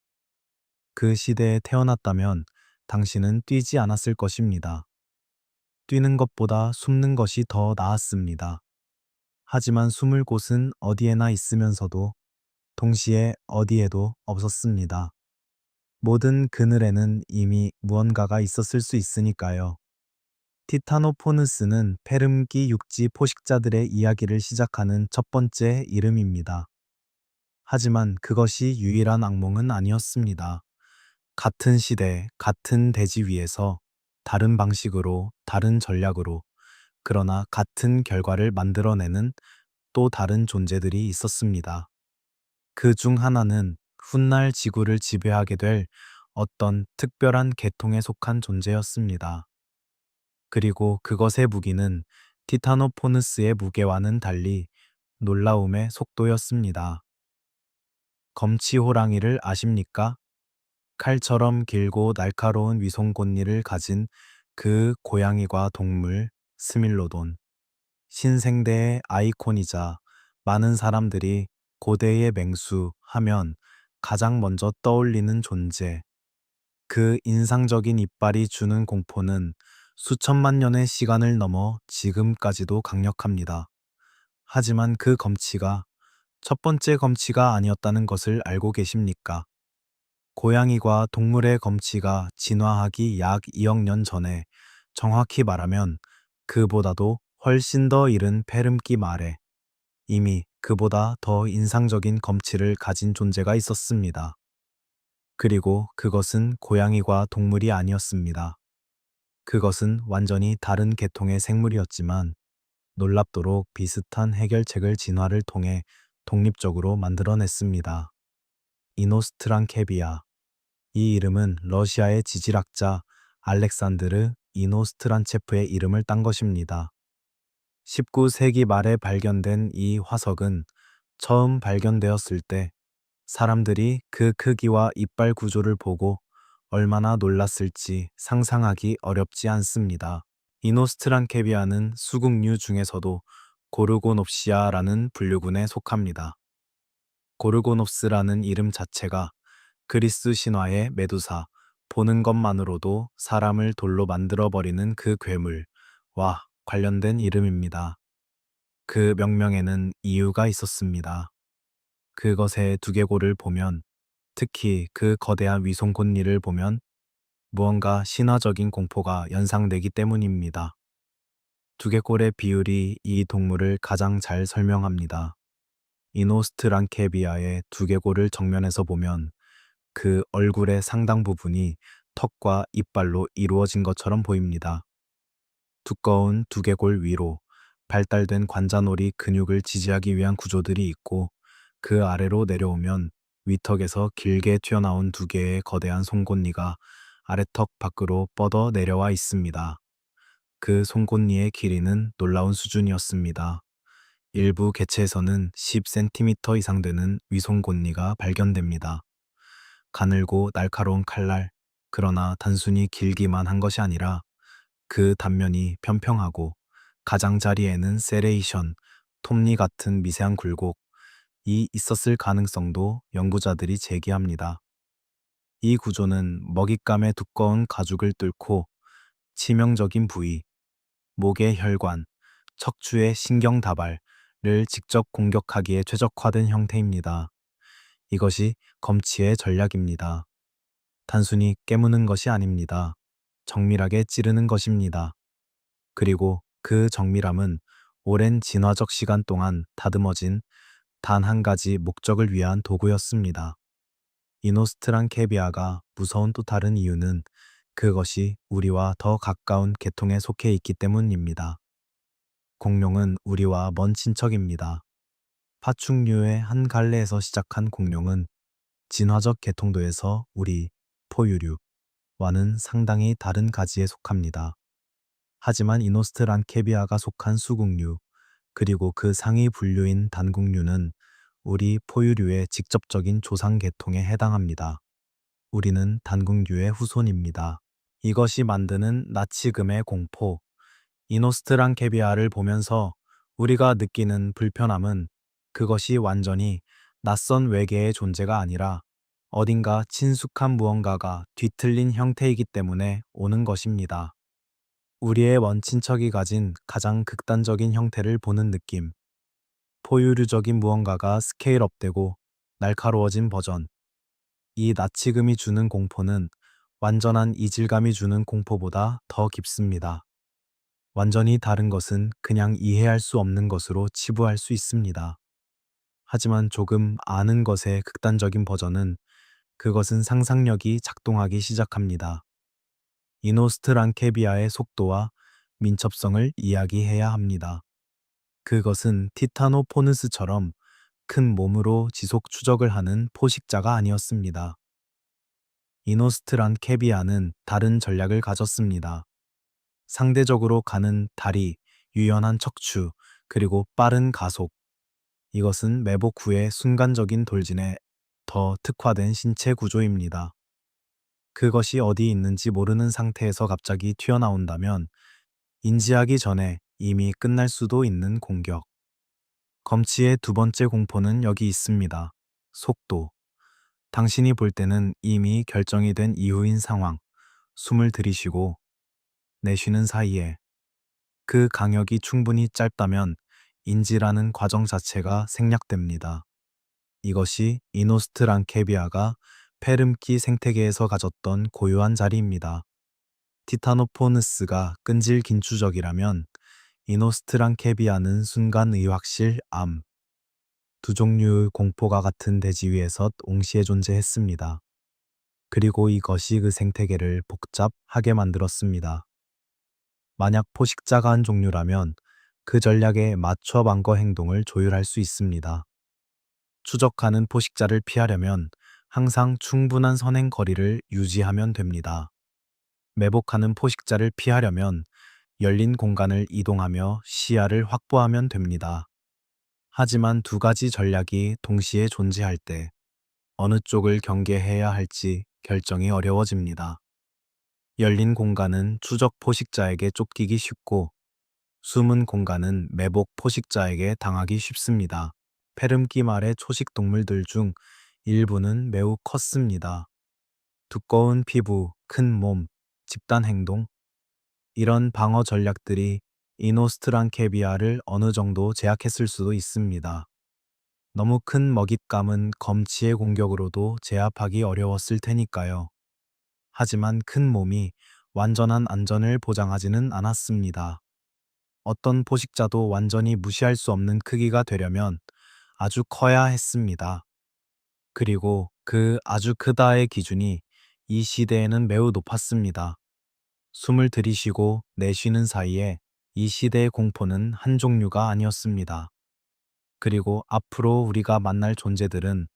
그 시대에 태어났다면 당신은 뛰지 않았을 것입니다. 뛰는 것보다 숨는 것이 더 나았습니다. 하지만 숨을 곳은 어디에나 있으면서도 동시에 어디에도 없었습니다. 모든 그늘에는 이미 무언가가 있었을 수 있으니까요. 티타노포누스는 페름기 육지 포식자들의 이야기를 시작하는 첫 번째 이름입니다. 하지만 그것이 유일한 악몽은 아니었습니다. 같은 시대, 같은 대지 위에서 다른 방식으로, 다른 전략으로, 그러나 같은 결과를 만들어내는 또 다른 존재들이 있었습니다. 그 중 하나는 훗날 지구를 지배하게 될 어떤 특별한 계통에 속한 존재였습니다. 그리고 그것의 무기는 티타노포누스의 무게와는 달리 놀라움의 속도였습니다. 검치 호랑이를 아십니까? 칼처럼 길고 날카로운 위송곳니를 가진 그 고양이과 동물 스밀로돈. 신생대의 아이콘이자 많은 사람들이 고대의 맹수 하면 가장 먼저 떠올리는 존재. 그 인상적인 이빨이 주는 공포는 수천만 년의 시간을 넘어 지금까지도 강력합니다. 하지만 그 검치가 첫 번째 검치가 아니었다는 것을 알고 계십니까? 고양이과 동물의 검치가 진화하기 약 2억 년 전에, 정확히 말하면 그보다도 훨씬 더 이른 페름기 말에 이미 그보다 더 인상적인 검치를 가진 존재가 있었습니다. 그리고 그것은 고양이과 동물이 아니었습니다. 그것은 완전히 다른 계통의 생물이었지만 놀랍도록 비슷한 해결책을 진화를 통해 독립적으로 만들어냈습니다. 이노스트란케비아. 이 이름은 러시아의 지질학자 알렉산드르 이노스트란체프의 이름을 딴 것입니다. 19세기 말에 발견된 이 화석은 처음 발견되었을 때 사람들이 그 크기와 이빨 구조를 보고 얼마나 놀랐을지 상상하기 어렵지 않습니다. 이노스트란케비아는 수국류 중에서도 고르고놉시아라는 분류군에 속합니다. 고르고놉스라는 이름 자체가 그리스 신화의 메두사, 보는 것만으로도 사람을 돌로 만들어버리는 그 괴물과 관련된 이름입니다. 그 명명에는 이유가 있었습니다. 그것의 두개골을 보면, 특히 그 거대한 위송곳니를 보면 무언가 신화적인 공포가 연상되기 때문입니다. 두개골의 비율이 이 동물을 가장 잘 설명합니다. 이노스트란케비아의 두개골을 정면에서 보면 그 얼굴의 상당 부분이 턱과 이빨로 이루어진 것처럼 보입니다. 두꺼운 두개골 위로 발달된 관자놀이 근육을 지지하기 위한 구조들이 있고, 그 아래로 내려오면 위턱에서 길게 튀어나온 두 개의 거대한 송곳니가 아래턱 밖으로 뻗어 내려와 있습니다. 그 송곳니의 길이는 놀라운 수준이었습니다. 일부 개체에서는 10cm 이상 되는 위송곳니가 발견됩니다. 가늘고 날카로운 칼날, 그러나 단순히 길기만 한 것이 아니라 그 단면이 평평하고 가장자리에는 세레이션, 톱니 같은 미세한 굴곡이 있었을 가능성도 연구자들이 제기합니다. 이 구조는 먹잇감의 두꺼운 가죽을 뚫고 치명적인 부위, 목의 혈관, 척추의 신경다발을 직접 공격하기에 최적화된 형태입니다. 이것이 검치의 전략입니다. 단순히 깨무는 것이 아닙니다. 정밀하게 찌르는 것입니다. 그리고 그 정밀함은 오랜 진화적 시간 동안 다듬어진 단 한 가지 목적을 위한 도구였습니다. 이노스트란케비아가 무서운 또 다른 이유는 그것이 우리와 더 가까운 계통에 속해 있기 때문입니다. 공룡은 우리와 먼 친척입니다. 파충류의 한 갈래에서 시작한 공룡은 진화적 계통도에서 우리 포유류와는 상당히 다른 가지에 속합니다. 하지만 이노스트란케비아가 속한 수국류, 그리고 그 상위 분류인 단국류는 우리 포유류의 직접적인 조상 계통에 해당합니다. 우리는 단국류의 후손입니다. 이것이 만드는 나치금의 공포. 이노스트란케비아를 보면서 우리가 느끼는 불편함은 그것이 완전히 낯선 외계의 존재가 아니라 어딘가 친숙한 무언가가 뒤틀린 형태이기 때문에 오는 것입니다. 우리의 원친척이 가진 가장 극단적인 형태를 보는 느낌. 포유류적인 무언가가 스케일업되고 날카로워진 버전. 이 나치금이 주는 공포는 완전한 이질감이 주는 공포보다 더 깊습니다. 완전히 다른 것은 그냥 이해할 수 없는 것으로 치부할 수 있습니다. 하지만 조금 아는 것의 극단적인 버전은 그것은 상상력이 작동하기 시작합니다. 이노스트란케비아의 속도와 민첩성을 이야기해야 합니다. 그것은 티타노포느스처럼 큰 몸으로 지속 추적을 하는 포식자가 아니었습니다. 이노스트란케비아는 다른 전략을 가졌습니다. 상대적으로 가는 다리, 유연한 척추, 그리고 빠른 가속. 이것은 매복 후의 순간적인 돌진에 더 특화된 신체 구조입니다. 그것이 어디 있는지 모르는 상태에서 갑자기 튀어나온다면 인지하기 전에 이미 끝날 수도 있는 공격. 검치의 두 번째 공포는 여기 있습니다. 속도. 당신이 볼 때는 이미 결정이 된 이후인 상황. 숨을 들이쉬고 내쉬는 사이에 그 강역이 충분히 짧다면 인지라는 과정 자체가 생략됩니다. 이것이 이노스트랑케비아가 페름키 생태계에서 가졌던 고유한 자리입니다. 티타노포느스가 끈질 긴추적이라면 이노스트랑케비아는 순간 의확실 암. 두 종류의 공포가 같은 대지 위에서 동시에 존재했습니다. 그리고 이것이 그 생태계를 복잡하게 만들었습니다. 만약 포식자가 한 종류라면 그 전략에 맞춰 방거 행동을 조율할 수 있습니다. 추적하는 포식자를 피하려면 항상 충분한 선행 거리를 유지하면 됩니다. 매복하는 포식자를 피하려면 열린 공간을 이동하며 시야를 확보하면 됩니다. 하지만 두 가지 전략이 동시에 존재할 때 어느 쪽을 경계해야 할지 결정이 어려워집니다. 열린 공간은 추적 포식자에게 쫓기기 쉽고 숨은 공간은 매복 포식자에게 당하기 쉽습니다. 페름기 말의 초식 동물들 중 일부는 매우 컸습니다. 두꺼운 피부, 큰 몸, 집단 행동, 이런 방어 전략들이 이노스트랑케비아를 어느 정도 제약했을 수도 있습니다. 너무 큰 먹잇감은 검치의 공격으로도 제압하기 어려웠을 테니까요. 하지만 큰 몸이 완전한 안전을 보장하지는 않았습니다. 어떤 포식자도 완전히 무시할 수 없는 크기가 되려면 아주 커야 했습니다. 그리고 그 아주 크다의 기준이 이 시대에는 매우 높았습니다. 숨을 들이쉬고 내쉬는 사이에 이 시대의 공포는 한 종류가 아니었습니다. 그리고 앞으로 우리가 만날 존재들은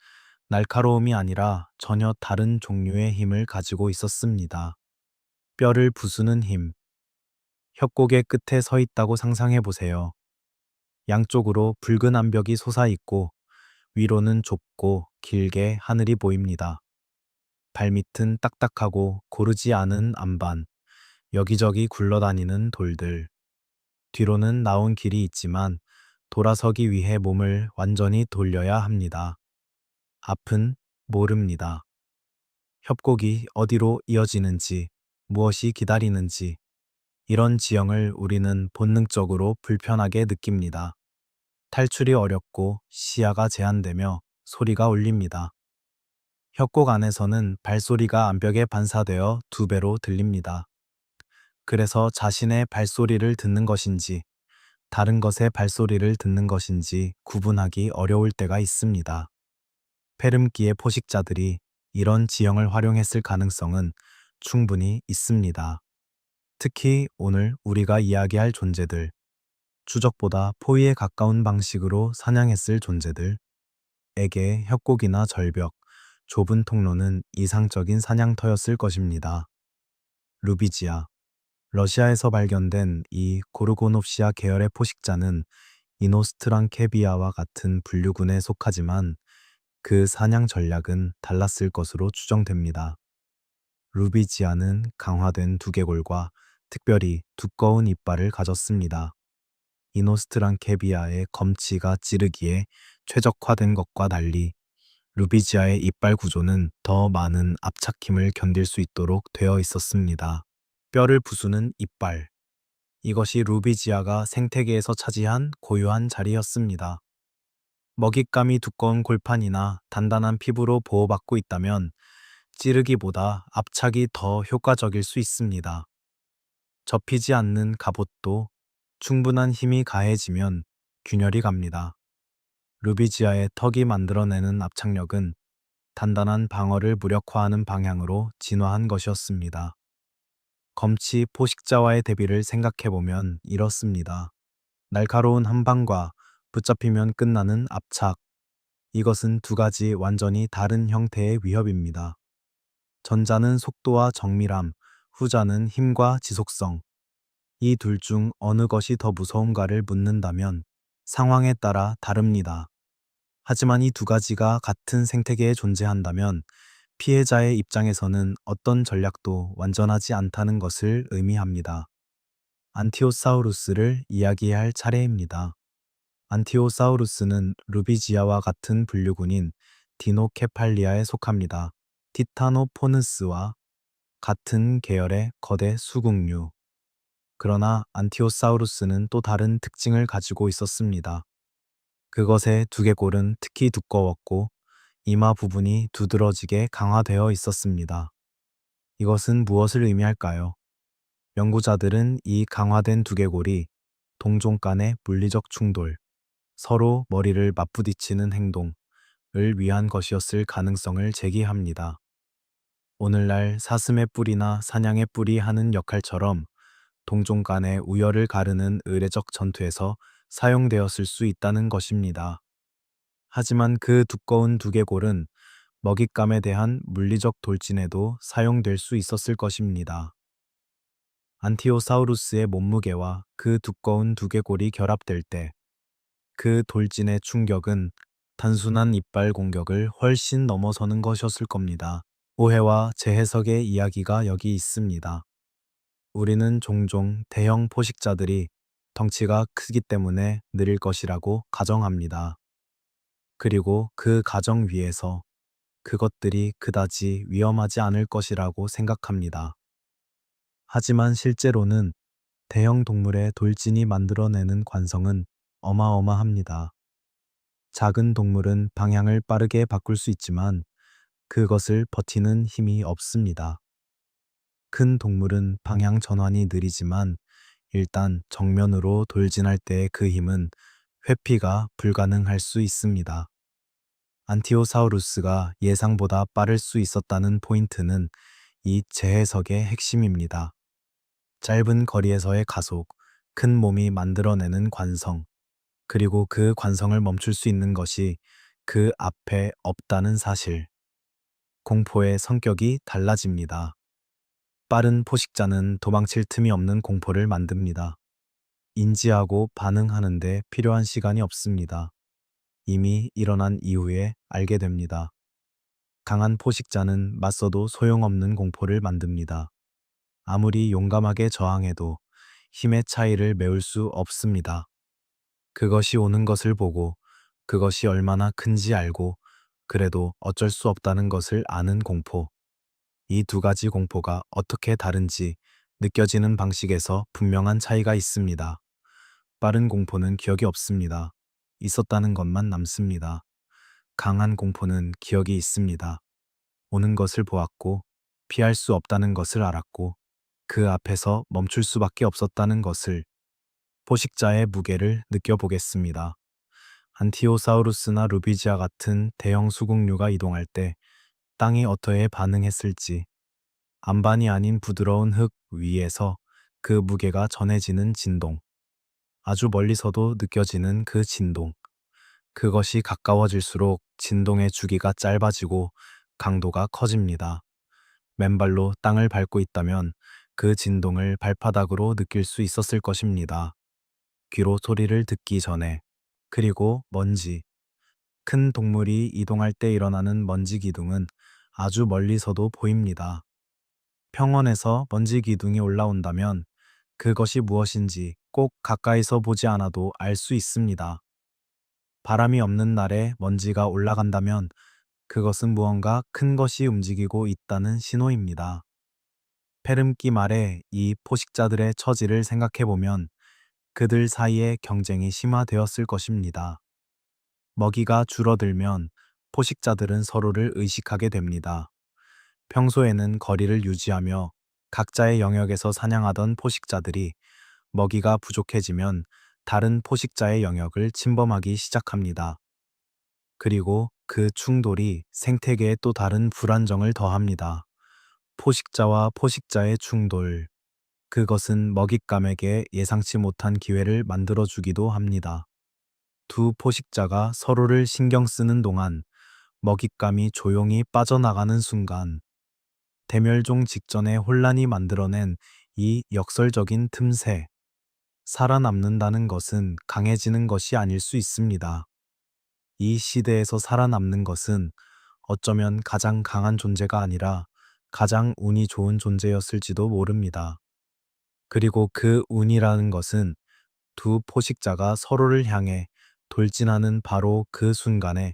날카로움이 아니라 전혀 다른 종류의 힘을 가지고 있었습니다. 뼈를 부수는 힘. 협곡의 끝에 서 있다고 상상해 보세요. 양쪽으로 붉은 암벽이 솟아있고 위로는 좁고 길게 하늘이 보입니다. 발밑은 딱딱하고 고르지 않은 암반, 여기저기 굴러다니는 돌들. 뒤로는 나온 길이 있지만 돌아서기 위해 몸을 완전히 돌려야 합니다. 앞은 모릅니다. 협곡이 어디로 이어지는지, 무엇이 기다리는지, 이런 지형을 우리는 본능적으로 불편하게 느낍니다. 탈출이 어렵고 시야가 제한되며 소리가 울립니다. 협곡 안에서는 발소리가 암벽에 반사되어 두 배로 들립니다. 그래서 자신의 발소리를 듣는 것인지 다른 것의 발소리를 듣는 것인지 구분하기 어려울 때가 있습니다. 페름기의 포식자들이 이런 지형을 활용했을 가능성은 충분히 있습니다. 특히 오늘 우리가 이야기할 존재들, 추적보다 포위에 가까운 방식으로 사냥했을 존재들에게 협곡이나 절벽, 좁은 통로는 이상적인 사냥터였을 것입니다. 루비지아, 러시아에서 발견된 이 고르고노프시아 계열의 포식자는 이노스트랑케비아와 같은 분류군에 속하지만 그 사냥 전략은 달랐을 것으로 추정됩니다. 루비지아는 강화된 두개골과 특별히 두꺼운 이빨을 가졌습니다. 이노스트랑케비아의 검치가 찌르기에 최적화된 것과 달리 루비지아의 이빨 구조는 더 많은 압착힘을 견딜 수 있도록 되어 있었습니다. 뼈를 부수는 이빨. 이것이 루비지아가 생태계에서 차지한 고유한 자리였습니다. 먹잇감이 두꺼운 골판이나 단단한 피부로 보호받고 있다면 찌르기보다 압착이 더 효과적일 수 있습니다. 접히지 않는 갑옷도 충분한 힘이 가해지면 균열이 갑니다. 루비지아의 턱이 만들어내는 압착력은 단단한 방어를 무력화하는 방향으로 진화한 것이었습니다. 검치 포식자와의 대비를 생각해보면 이렇습니다. 날카로운 한 방과 붙잡히면 끝나는 압착. 이것은 두 가지 완전히 다른 형태의 위협입니다. 전자는 속도와 정밀함, 후자는 힘과 지속성. 이 둘 중 어느 것이 더 무서운가를 묻는다면 상황에 따라 다릅니다. 하지만 이 두 가지가 같은 생태계에 존재한다면 피해자의 입장에서는 어떤 전략도 완전하지 않다는 것을 의미합니다. 안티오사우루스를 이야기할 차례입니다. 안티오사우루스는 루비지아와 같은 분류군인 디노케팔리아에 속합니다. 티타노포느스와 같은 계열의 거대 수국류. 그러나 안티오사우루스는 또 다른 특징을 가지고 있었습니다. 그것의 두개골은 특히 두꺼웠고 이마 부분이 두드러지게 강화되어 있었습니다. 이것은 무엇을 의미할까요? 연구자들은 이 강화된 두개골이 동종 간의 물리적 충돌, 서로 머리를 맞부딪히는 행동을 위한 것이었을 가능성을 제기합니다. 오늘날 사슴의 뿔이나 사냥의 뿔이 하는 역할처럼 동종 간의 우열을 가르는 의례적 전투에서 사용되었을 수 있다는 것입니다. 하지만 그 두꺼운 두개골은 먹잇감에 대한 물리적 돌진에도 사용될 수 있었을 것입니다. 안티오사우루스의 몸무게와 그 두꺼운 두개골이 결합될 때 그 돌진의 충격은 단순한 이빨 공격을 훨씬 넘어서는 것이었을 겁니다. 오해와 재해석의 이야기가 여기 있습니다. 우리는 종종 대형 포식자들이 덩치가 크기 때문에 느릴 것이라고 가정합니다. 그리고 그 가정 위에서 그것들이 그다지 위험하지 않을 것이라고 생각합니다. 하지만 실제로는 대형 동물의 돌진이 만들어내는 관성은 어마어마합니다. 작은 동물은 방향을 빠르게 바꿀 수 있지만 그것을 버티는 힘이 없습니다. 큰 동물은 방향 전환이 느리지만 일단 정면으로 돌진할 때의 그 힘은 회피가 불가능할 수 있습니다. 안티오사우루스가 예상보다 빠를 수 있었다는 포인트는 이 재해석의 핵심입니다. 짧은 거리에서의 가속, 큰 몸이 만들어내는 관성, 그리고 그 관성을 멈출 수 있는 것이 그 앞에 없다는 사실. 공포의 성격이 달라집니다. 빠른 포식자는 도망칠 틈이 없는 공포를 만듭니다. 인지하고 반응하는데 필요한 시간이 없습니다. 이미 일어난 이후에 알게 됩니다. 강한 포식자는 맞서도 소용없는 공포를 만듭니다. 아무리 용감하게 저항해도 힘의 차이를 메울 수 없습니다. 그것이 오는 것을 보고 그것이 얼마나 큰지 알고 그래도 어쩔 수 없다는 것을 아는 공포. 이 두 가지 공포가 어떻게 다른지 느껴지는 방식에서 분명한 차이가 있습니다. 빠른 공포는 기억이 없습니다. 있었다는 것만 남습니다. 강한 공포는 기억이 있습니다. 오는 것을 보았고 피할 수 없다는 것을 알았고 그 앞에서 멈출 수밖에 없었다는 것을 포식자의 무게를 느껴보겠습니다. 안티오사우루스나 루비지아 같은 대형 수국류가 이동할 때 땅이 어떻게 반응했을지 안반이 아닌 부드러운 흙 위에서 그 무게가 전해지는 진동, 아주 멀리서도 느껴지는 그 진동, 그것이 가까워질수록 진동의 주기가 짧아지고 강도가 커집니다. 맨발로 땅을 밟고 있다면 그 진동을 발바닥으로 느낄 수 있었을 것입니다. 귀로 소리를 듣기 전에. 그리고 먼지. 큰 동물이 이동할 때 일어나는 먼지 기둥은 아주 멀리서도 보입니다. 평원에서 먼지 기둥이 올라온다면 그것이 무엇인지 꼭 가까이서 보지 않아도 알 수 있습니다. 바람이 없는 날에 먼지가 올라간다면 그것은 무언가 큰 것이 움직이고 있다는 신호입니다. 페름기 말에 이 포식자들의 처지를 생각해보면 그들 사이의 경쟁이 심화되었을 것입니다. 먹이가 줄어들면 포식자들은 서로를 의식하게 됩니다. 평소에는 거리를 유지하며 각자의 영역에서 사냥하던 포식자들이 먹이가 부족해지면 다른 포식자의 영역을 침범하기 시작합니다. 그리고 그 충돌이 생태계에 또 다른 불안정을 더합니다. 포식자와 포식자의 충돌. 그것은 먹잇감에게 예상치 못한 기회를 만들어주기도 합니다. 두 포식자가 서로를 신경 쓰는 동안 먹잇감이 조용히 빠져나가는 순간, 대멸종 직전의 혼란이 만들어낸 이 역설적인 틈새, 살아남는다는 것은 강해지는 것이 아닐 수 있습니다. 이 시대에서 살아남는 것은 어쩌면 가장 강한 존재가 아니라 가장 운이 좋은 존재였을지도 모릅니다. 그리고 그 운이라는 것은 두 포식자가 서로를 향해 돌진하는 바로 그 순간에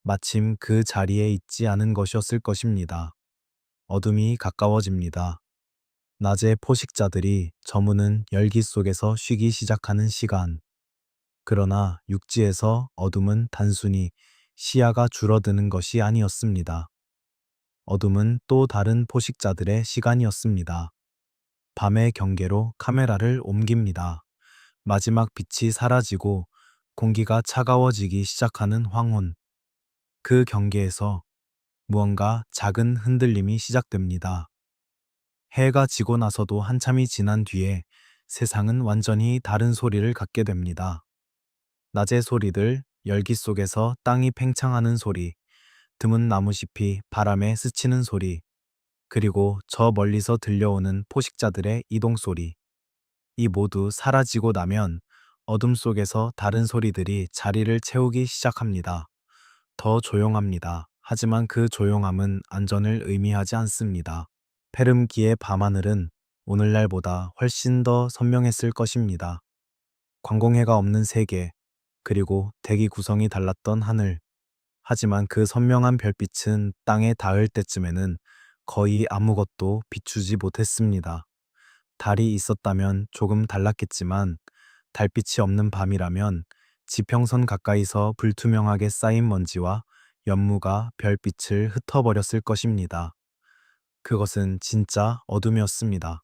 마침 그 자리에 있지 않은 것이었을 것입니다. 어둠이 가까워집니다. 낮에 포식자들이 저무는 열기 속에서 쉬기 시작하는 시간. 그러나 육지에서 어둠은 단순히 시야가 줄어드는 것이 아니었습니다. 어둠은 또 다른 포식자들의 시간이었습니다. 밤의 경계로 카메라를 옮깁니다. 마지막 빛이 사라지고 공기가 차가워지기 시작하는 황혼. 그 경계에서 무언가 작은 흔들림이 시작됩니다. 해가 지고 나서도 한참이 지난 뒤에 세상은 완전히 다른 소리를 갖게 됩니다. 낮의 소리들, 열기 속에서 땅이 팽창하는 소리, 드문 나무잎이 바람에 스치는 소리, 그리고 저 멀리서 들려오는 포식자들의 이동 소리. 이 모두 사라지고 나면 어둠 속에서 다른 소리들이 자리를 채우기 시작합니다. 더 조용합니다. 하지만 그 조용함은 안전을 의미하지 않습니다. 페름기의 밤하늘은 오늘날보다 훨씬 더 선명했을 것입니다. 광공해가 없는 세계, 그리고 대기 구성이 달랐던 하늘. 하지만 그 선명한 별빛은 땅에 닿을 때쯤에는 거의 아무것도 비추지 못했습니다. 달이 있었다면 조금 달랐겠지만 달빛이 없는 밤이라면 지평선 가까이서 불투명하게 쌓인 먼지와 연무가 별빛을 흩어버렸을 것입니다. 그것은 진짜 어둠이었습니다.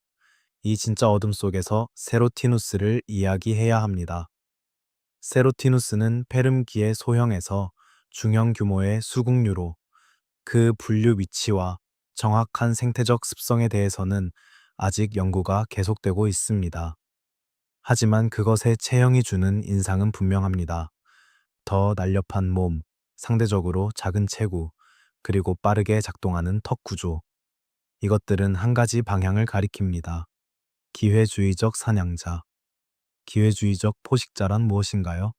이 진짜 어둠 속에서 세로티누스를 이야기해야 합니다. 세로티누스는 페름기의 소형에서 중형 규모의 수국류로 그 분류 위치와 정확한 생태적 습성에 대해서는 아직 연구가 계속되고 있습니다. 하지만 그것의 체형이 주는 인상은 분명합니다. 더 날렵한 몸, 상대적으로 작은 체구, 그리고 빠르게 작동하는 턱 구조. 이것들은 한 가지 방향을 가리킵니다. 기회주의적 사냥자. 기회주의적 포식자란 무엇인가요?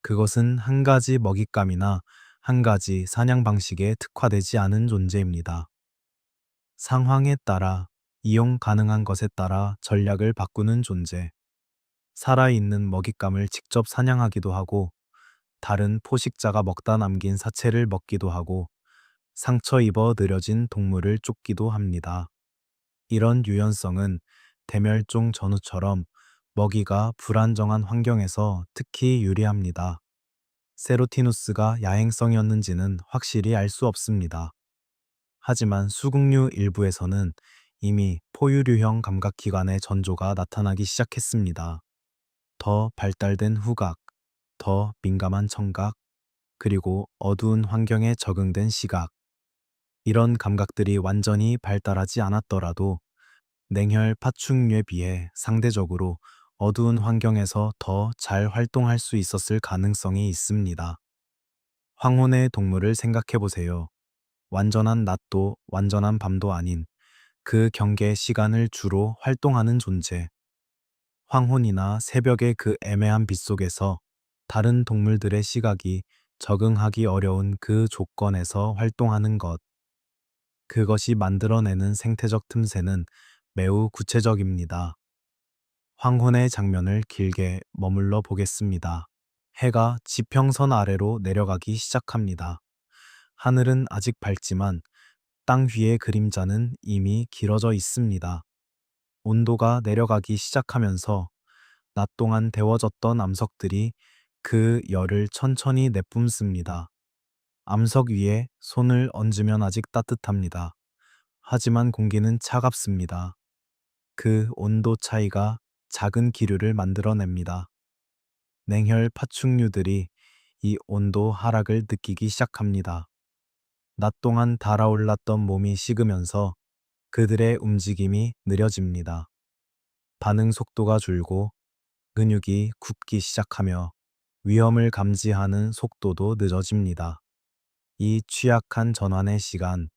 그것은 한 가지 먹잇감이나 한 가지 사냥 방식에 특화되지 않은 존재입니다. 상황에 따라, 이용 가능한 것에 따라 전략을 바꾸는 존재. 살아있는 먹잇감을 직접 사냥하기도 하고, 다른 포식자가 먹다 남긴 사체를 먹기도 하고, 상처 입어 느려진 동물을 쫓기도 합니다. 이런 유연성은 대멸종 전후처럼 먹이가 불안정한 환경에서 특히 유리합니다. 세로티누스가 야행성이었는지는 확실히 알 수 없습니다. 하지만 수국류 일부에서는 이미 포유류형 감각기관의 전조가 나타나기 시작했습니다. 더 발달된 후각, 더 민감한 청각, 그리고 어두운 환경에 적응된 시각. 이런 감각들이 완전히 발달하지 않았더라도 냉혈 파충류에 비해 상대적으로 어두운 환경에서 더 잘 활동할 수 있었을 가능성이 있습니다. 황혼의 동물을 생각해 보세요. 완전한 낮도 완전한 밤도 아닌 그 경계 시간을 주로 활동하는 존재. 황혼이나 새벽의 그 애매한 빛 속에서 다른 동물들의 시각이 적응하기 어려운 그 조건에서 활동하는 것. 그것이 만들어내는 생태적 틈새는 매우 구체적입니다. 황혼의 장면을 길게 머물러 보겠습니다. 해가 지평선 아래로 내려가기 시작합니다. 하늘은 아직 밝지만 땅 위의 그림자는 이미 길어져 있습니다. 온도가 내려가기 시작하면서 낮 동안 데워졌던 암석들이 그 열을 천천히 내뿜습니다. 암석 위에 손을 얹으면 아직 따뜻합니다. 하지만 공기는 차갑습니다. 그 온도 차이가 작은 기류를 만들어냅니다. 냉혈 파충류들이 이 온도 하락을 느끼기 시작합니다. 낮 동안 달아올랐던 몸이 식으면서 그들의 움직임이 느려집니다. 반응 속도가 줄고 근육이 굽기 시작하며 위험을 감지하는 속도도 늦어집니다. 이 취약한 전환의 시간,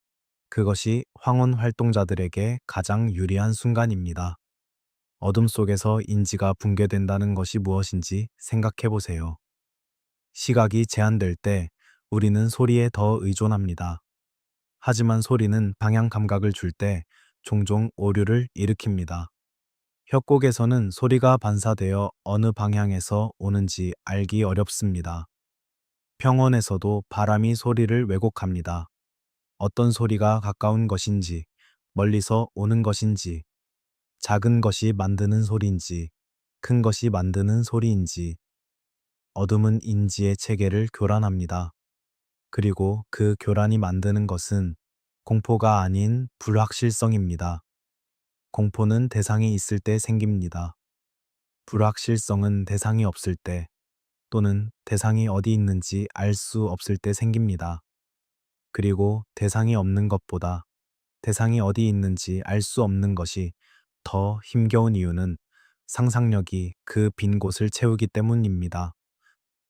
그것이 황혼 활동자들에게 가장 유리한 순간입니다. 어둠 속에서 인지가 붕괴된다는 것이 무엇인지 생각해 보세요. 시각이 제한될 때 우리는 소리에 더 의존합니다. 하지만 소리는 방향 감각을 줄 때 종종 오류를 일으킵니다. 협곡에서는 소리가 반사되어 어느 방향에서 오는지 알기 어렵습니다. 평원에서도 바람이 소리를 왜곡합니다. 어떤 소리가 가까운 것인지, 멀리서 오는 것인지, 작은 것이 만드는 소리인지, 큰 것이 만드는 소리인지, 어둠은 인지의 체계를 교란합니다. 그리고 그 교란이 만드는 것은 공포가 아닌 불확실성입니다. 공포는 대상이 있을 때 생깁니다. 불확실성은 대상이 없을 때 또는 대상이 어디 있는지 알 수 없을 때 생깁니다. 그리고 대상이 없는 것보다 대상이 어디 있는지 알 수 없는 것이 더 힘겨운 이유는 상상력이 그 빈 곳을 채우기 때문입니다.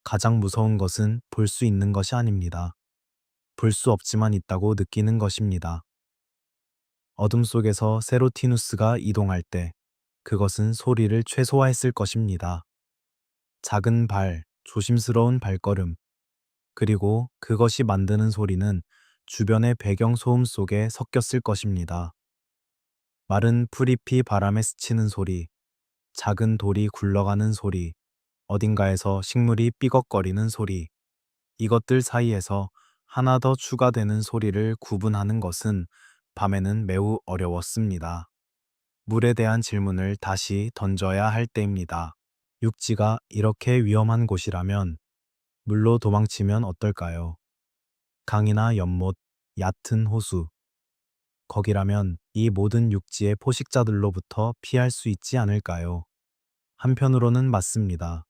가장 무서운 것은 볼 수 있는 것이 아닙니다. 볼 수 없지만 있다고 느끼는 것입니다. 어둠 속에서 세로티누스가 이동할 때 그것은 소리를 최소화했을 것입니다. 작은 발, 조심스러운 발걸음, 그리고 그것이 만드는 소리는 주변의 배경 소음 속에 섞였을 것입니다. 마른 풀잎이 바람에 스치는 소리, 작은 돌이 굴러가는 소리, 어딘가에서 식물이 삐걱거리는 소리, 이것들 사이에서 하나 더 추가되는 소리를 구분하는 것은 밤에는 매우 어려웠습니다. 물에 대한 질문을 다시 던져야 할 때입니다. 육지가 이렇게 위험한 곳이라면 물로 도망치면 어떨까요? 강이나 연못, 얕은 호수. 거기라면 이 모든 육지의 포식자들로부터 피할 수 있지 않을까요? 한편으로는 맞습니다.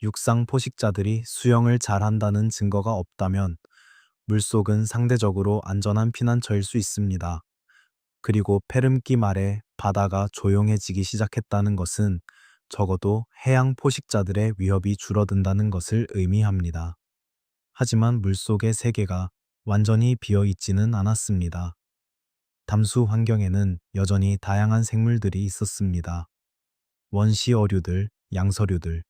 육상 포식자들이 수영을 잘한다는 증거가 없다면 물속은 상대적으로 안전한 피난처일 수 있습니다. 그리고 페름기 말에 바다가 조용해지기 시작했다는 것은 적어도 해양 포식자들의 위협이 줄어든다는 것을 의미합니다. 하지만 물속의 세계가 완전히 비어 있지는 않았습니다. 담수 환경에는 여전히 다양한 생물들이 있었습니다. 원시 어류들, 양서류들,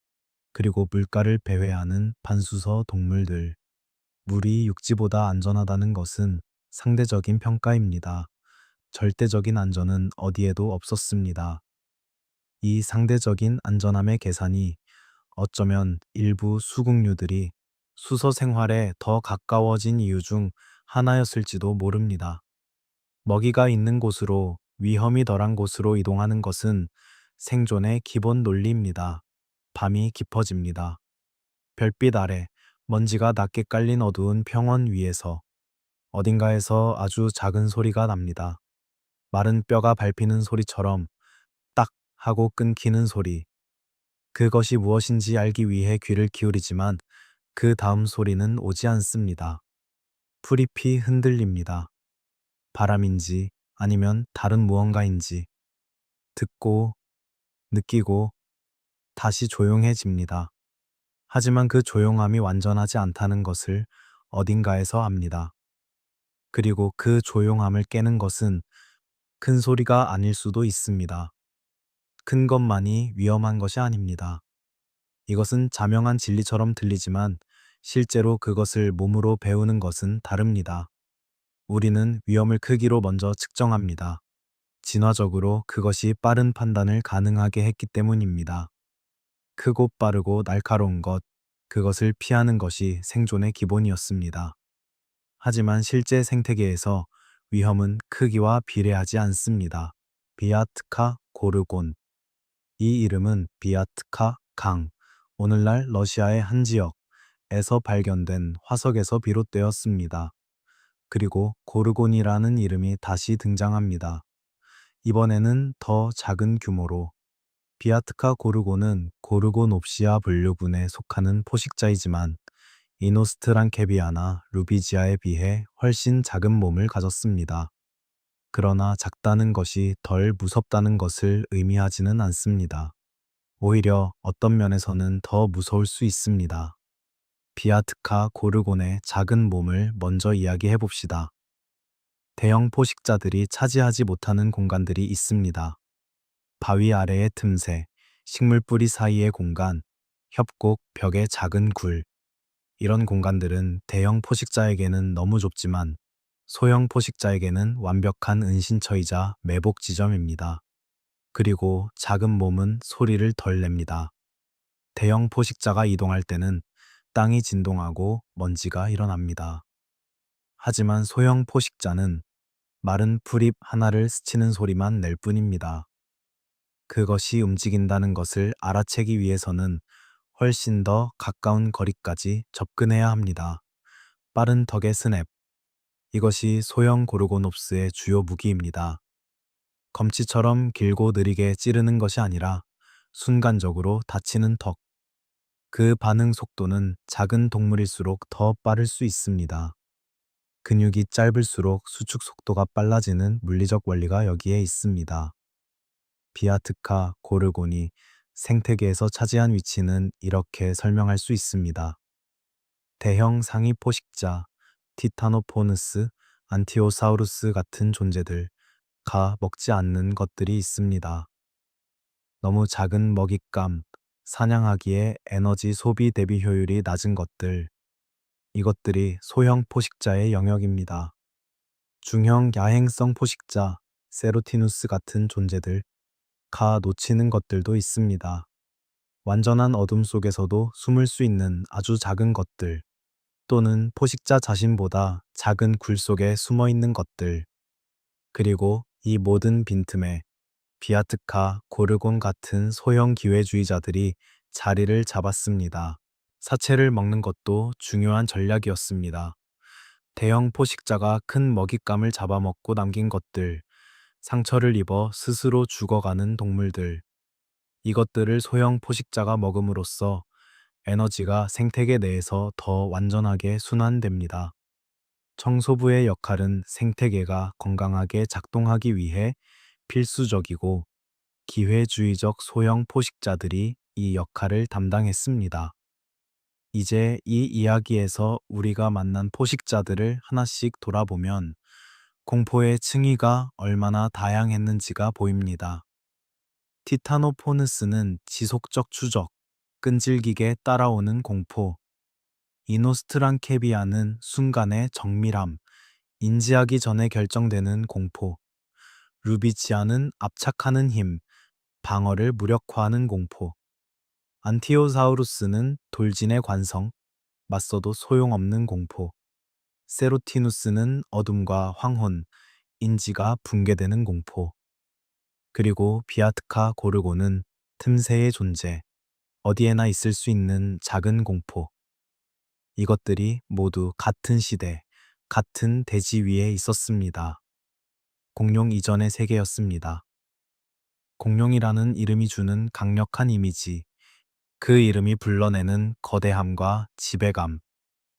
그리고 물가를 배회하는 반수서 동물들. 물이 육지보다 안전하다는 것은 상대적인 평가입니다. 절대적인 안전은 어디에도 없었습니다. 이 상대적인 안전함의 계산이 어쩌면 일부 수국류들이 수서 생활에 더 가까워진 이유 중 하나였을지도 모릅니다. 먹이가 있는 곳으로 위험이 덜한 곳으로 이동하는 것은 생존의 기본 논리입니다. 밤이 깊어집니다. 별빛 아래 먼지가 낮게 깔린 어두운 평원 위에서 어딘가에서 아주 작은 소리가 납니다. 마른 뼈가 밟히는 소리처럼 딱 하고 끊기는 소리. 그것이 무엇인지 알기 위해 귀를 기울이지만 그 다음 소리는 오지 않습니다. 풀잎이 흔들립니다. 바람인지 아니면 다른 무언가인지 듣고 느끼고 다시 조용해집니다. 하지만 그 조용함이 완전하지 않다는 것을 어딘가에서 압니다. 그리고 그 조용함을 깨는 것은 큰 소리가 아닐 수도 있습니다. 큰 것만이 위험한 것이 아닙니다. 이것은 자명한 진리처럼 들리지만 실제로 그것을 몸으로 배우는 것은 다릅니다. 우리는 위험을 크기로 먼저 측정합니다. 진화적으로 그것이 빠른 판단을 가능하게 했기 때문입니다. 크고 빠르고 날카로운 것, 그것을 피하는 것이 생존의 기본이었습니다. 하지만 실제 생태계에서 위험은 크기와 비례하지 않습니다. 비아트카 고르곤. 이 이름은 비아트카 강, 오늘날 러시아의 한 지역에서 발견된 화석에서 비롯되었습니다. 그리고 고르곤이라는 이름이 다시 등장합니다. 이번에는 더 작은 규모로. 비아트카 고르곤은 고르곤옵시아 분류군에 속하는 포식자이지만 이노스트란케비아나 루비지아에 비해 훨씬 작은 몸을 가졌습니다. 그러나 작다는 것이 덜 무섭다는 것을 의미하지는 않습니다. 오히려 어떤 면에서는 더 무서울 수 있습니다. 비아트카 고르곤의 작은 몸을 먼저 이야기해 봅시다. 대형 포식자들이 차지하지 못하는 공간들이 있습니다. 바위 아래의 틈새, 식물뿌리 사이의 공간, 협곡 벽의 작은 굴. 이런 공간들은 대형 포식자에게는 너무 좁지만 소형 포식자에게는 완벽한 은신처이자 매복 지점입니다. 그리고 작은 몸은 소리를 덜 냅니다. 대형 포식자가 이동할 때는 땅이 진동하고 먼지가 일어납니다. 하지만 소형 포식자는 마른 풀잎 하나를 스치는 소리만 낼 뿐입니다. 그것이 움직인다는 것을 알아채기 위해서는 훨씬 더 가까운 거리까지 접근해야 합니다. 빠른 턱의 스냅. 이것이 소형 고르고놉스의 주요 무기입니다. 검치처럼 길고 느리게 찌르는 것이 아니라 순간적으로 닫히는 턱. 그 반응 속도는 작은 동물일수록 더 빠를 수 있습니다. 근육이 짧을수록 수축 속도가 빨라지는 물리적 원리가 여기에 있습니다. 비아트카 고르곤이 생태계에서 차지한 위치는 이렇게 설명할 수 있습니다. 대형 상위 포식자, 티타노포누스, 안티오사우루스 같은 존재들, 가 먹지 않는 것들이 있습니다. 너무 작은 먹잇감, 사냥하기에 에너지 소비 대비 효율이 낮은 것들, 이것들이 소형 포식자의 영역입니다. 중형 야행성 포식자, 세로티누스 같은 존재들, 가 놓치는 것들도 있습니다. 완전한 어둠 속에서도 숨을 수 있는 아주 작은 것들, 또는 포식자 자신보다 작은 굴 속에 숨어 있는 것들, 그리고 이 모든 빈틈에 비아트카, 고르곤 같은 소형 기회주의자들이 자리를 잡았습니다. 사체를 먹는 것도 중요한 전략이었습니다. 대형 포식자가 큰 먹잇감을 잡아먹고 남긴 것들, 상처를 입어 스스로 죽어가는 동물들, 이것들을 소형 포식자가 먹음으로써 에너지가 생태계 내에서 더 완전하게 순환됩니다. 청소부의 역할은 생태계가 건강하게 작동하기 위해 필수적이고 기회주의적 소형 포식자들이 이 역할을 담당했습니다. 이제 이 이야기에서 우리가 만난 포식자들을 하나씩 돌아보면 공포의 층위가 얼마나 다양했는지가 보입니다. 티타노포누스는 지속적 추적, 끈질기게 따라오는 공포, 이노스트란케비아는 순간의 정밀함, 인지하기 전에 결정되는 공포, 루비치아는 압착하는 힘, 방어를 무력화하는 공포, 안티오사우루스는 돌진의 관성, 맞서도 소용없는 공포, 세로티누스는 어둠과 황혼, 인지가 붕괴되는 공포, 그리고 비아트카 고르고는 틈새의 존재, 어디에나 있을 수 있는 작은 공포. 이것들이 모두 같은 시대, 같은 대지 위에 있었습니다. 공룡 이전의 세계였습니다. 공룡이라는 이름이 주는 강력한 이미지, 그 이름이 불러내는 거대함과 지배감,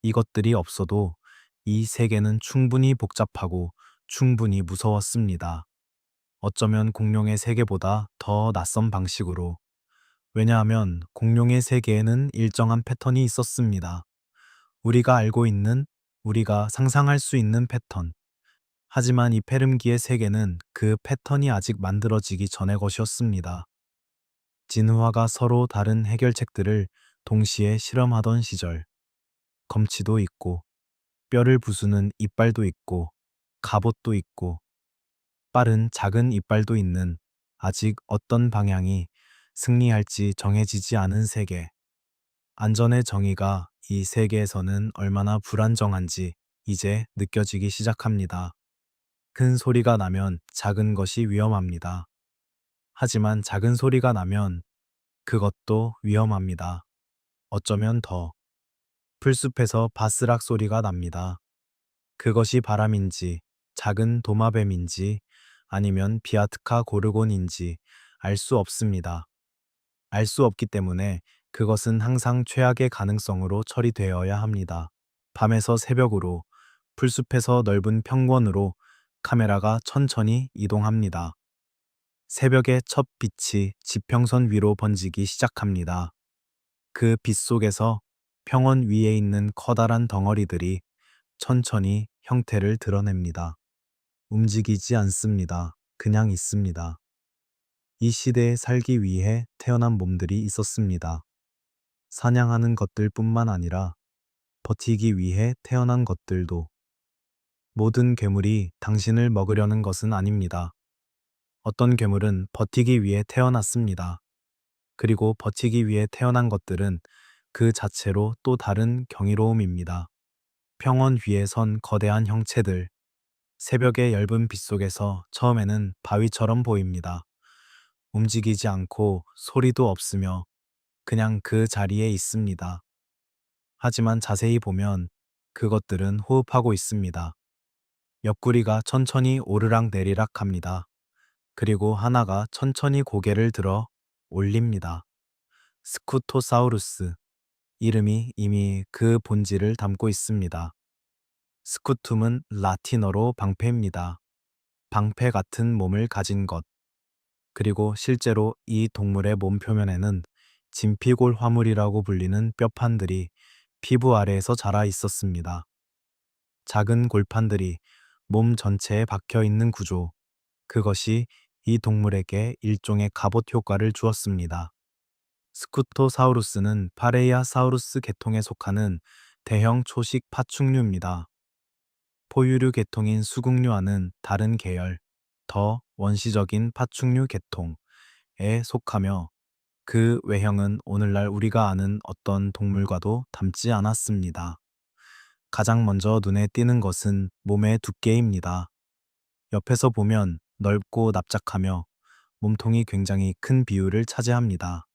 이것들이 없어도 이 세계는 충분히 복잡하고 충분히 무서웠습니다. 어쩌면 공룡의 세계보다 더 낯선 방식으로. 왜냐하면 공룡의 세계에는 일정한 패턴이 있었습니다. 우리가 알고 있는, 우리가 상상할 수 있는 패턴. 하지만 이 페름기의 세계는 그 패턴이 아직 만들어지기 전의 것이었습니다. 진화가 서로 다른 해결책들을 동시에 실험하던 시절. 검치도 있고, 뼈를 부수는 이빨도 있고, 갑옷도 있고, 빠른 작은 이빨도 있는 아직 어떤 방향이 승리할지 정해지지 않은 세계. 안전의 정의가 이 세계에서는 얼마나 불안정한지 이제 느껴지기 시작합니다. 큰 소리가 나면 작은 것이 위험합니다. 하지만 작은 소리가 나면 그것도 위험합니다. 어쩌면 더. 풀숲에서 바스락 소리가 납니다. 그것이 바람인지, 작은 도마뱀인지, 아니면 비아트카 고르곤인지 알 수 없습니다. 알 수 없기 때문에 그것은 항상 최악의 가능성으로 처리되어야 합니다. 밤에서 새벽으로, 풀숲에서 넓은 평원으로 카메라가 천천히 이동합니다. 새벽의 첫 빛이 지평선 위로 번지기 시작합니다. 그 빛 속에서 평원 위에 있는 커다란 덩어리들이 천천히 형태를 드러냅니다. 움직이지 않습니다. 그냥 있습니다. 이 시대에 살기 위해 태어난 몸들이 있었습니다. 사냥하는 것들뿐만 아니라 버티기 위해 태어난 것들도. 모든 괴물이 당신을 먹으려는 것은 아닙니다. 어떤 괴물은 버티기 위해 태어났습니다. 그리고 버티기 위해 태어난 것들은 그 자체로 또 다른 경이로움입니다. 평원 위에 선 거대한 형체들, 새벽의 엷은 빛 속에서 처음에는 바위처럼 보입니다. 움직이지 않고 소리도 없으며 그냥 그 자리에 있습니다. 하지만 자세히 보면 그것들은 호흡하고 있습니다. 옆구리가 천천히 오르락 내리락 합니다. 그리고 하나가 천천히 고개를 들어 올립니다. 스쿠토사우루스. 이름이 이미 그 본질을 담고 있습니다. 스쿠툼은 라틴어로 방패입니다. 방패 같은 몸을 가진 것. 그리고 실제로 이 동물의 몸 표면에는 진피골 화물이라고 불리는 뼈판들이 피부 아래에서 자라 있었습니다. 작은 골판들이 몸 전체에 박혀 있는 구조. 그것이 이 동물에게 일종의 갑옷 효과를 주었습니다. 스쿠토사우루스는 파레이아사우루스 계통에 속하는 대형 초식 파충류입니다. 포유류 계통인 수국류와는 다른 계열, 더 원시적인 파충류 계통에 속하며 그 외형은 오늘날 우리가 아는 어떤 동물과도 닮지 않았습니다. 가장 먼저 눈에 띄는 것은 몸의 두께입니다. 옆에서 보면 넓고 납작하며 몸통이 굉장히 큰 비율을 차지합니다.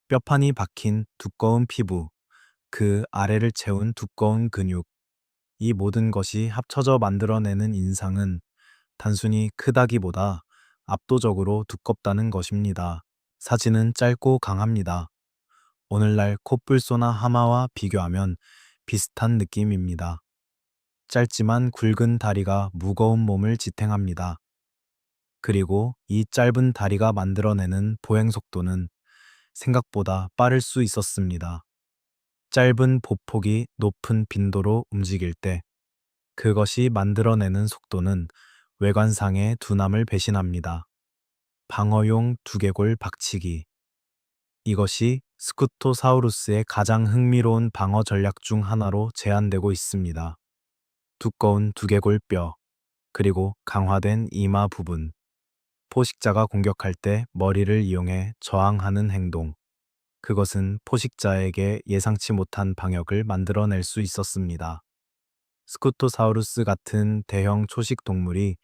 뼈판이 박힌 두꺼운 피부, 그 아래를 채운 두꺼운 근육, 이 모든 것이 합쳐져 만들어내는 인상은 단순히 크다기보다 압도적으로 두껍다는 것입니다. 사진은 짧고 강합니다. 오늘날 코뿔소나 하마와 비교하면 비슷한 느낌입니다. 짧지만 굵은 다리가 무거운 몸을 지탱합니다. 그리고 이 짧은 다리가 만들어내는 보행 속도는 생각보다 빠를 수 있었습니다. 짧은 보폭이 높은 빈도로 움직일 때 그것이 만들어내는 속도는 외관상의 둔함을 배신합니다. 방어용 두개골 박치기. 이것이 스쿠토사우루스의 가장 흥미로운 방어 전략 중 하나로 제한되고 있습니다. 두꺼운 두개골 뼈, 그리고 강화된 이마 부분. 포식자가 공격할 때 머리를 이용해 저항하는 행동. 그것은 포식자에게 예상치 못한 방역을 만들어낼 수 있었습니다. 스쿠토사우루스 같은 대형 초식 동물이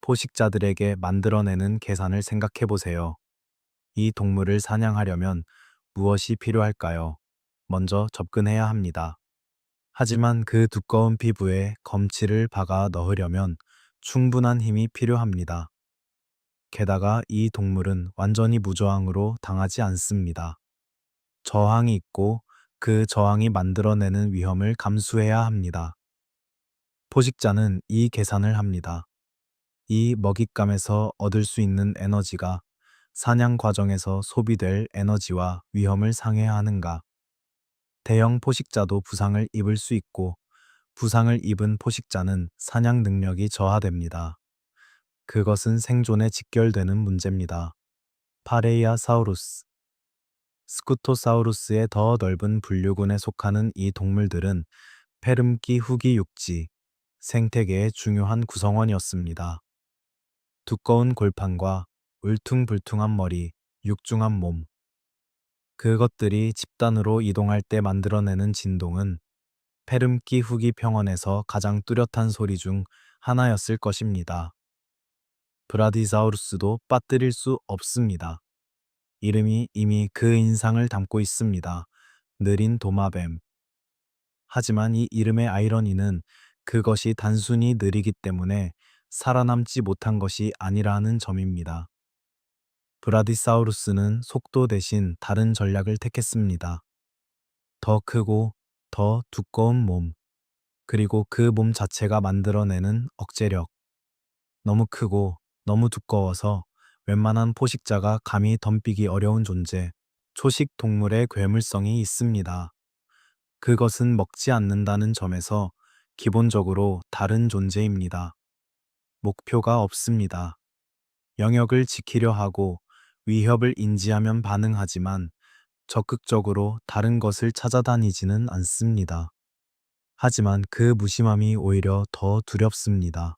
포식자들에게 만들어내는 계산을 생각해 보세요. 이 동물을 사냥하려면 무엇이 필요할까요? 먼저 접근해야 합니다. 하지만 그 두꺼운 피부에 검치를 박아 넣으려면 충분한 힘이 필요합니다. 게다가 이 동물은 완전히 무저항으로 당하지 않습니다. 저항이 있고 그 저항이 만들어내는 위험을 감수해야 합니다. 포식자는 이 계산을 합니다. 이 먹잇감에서 얻을 수 있는 에너지가 사냥 과정에서 소비될 에너지와 위험을 상회하는가. 대형 포식자도 부상을 입을 수 있고 부상을 입은 포식자는 사냥 능력이 저하됩니다. 그것은 생존에 직결되는 문제입니다. 파레이아사우루스. 스쿠토사우루스의 더 넓은 분류군에 속하는 이 동물들은 페름기 후기 육지, 생태계의 중요한 구성원이었습니다. 두꺼운 골판과 울퉁불퉁한 머리, 육중한 몸. 그것들이 집단으로 이동할 때 만들어내는 진동은 페름기 후기 평원에서 가장 뚜렷한 소리 중 하나였을 것입니다. 브라디사우루스도 빠뜨릴 수 없습니다. 이름이 이미 그 인상을 담고 있습니다. 느린 도마뱀. 하지만 이 이름의 아이러니는 그것이 단순히 느리기 때문에 살아남지 못한 것이 아니라는 점입니다. 브라디사우루스는 속도 대신 다른 전략을 택했습니다. 더 크고 더 두꺼운 몸, 그리고 그 몸 자체가 만들어내는 억제력. 너무 크고 너무 두꺼워서 웬만한 포식자가 감히 덤비기 어려운 존재. 초식 동물의 괴물성이 있습니다. 그것은 먹지 않는다는 점에서 기본적으로 다른 존재입니다. 목표가 없습니다. 영역을 지키려 하고 위협을 인지하면 반응하지만 적극적으로 다른 것을 찾아다니지는 않습니다. 하지만 그 무심함이 오히려 더 두렵습니다.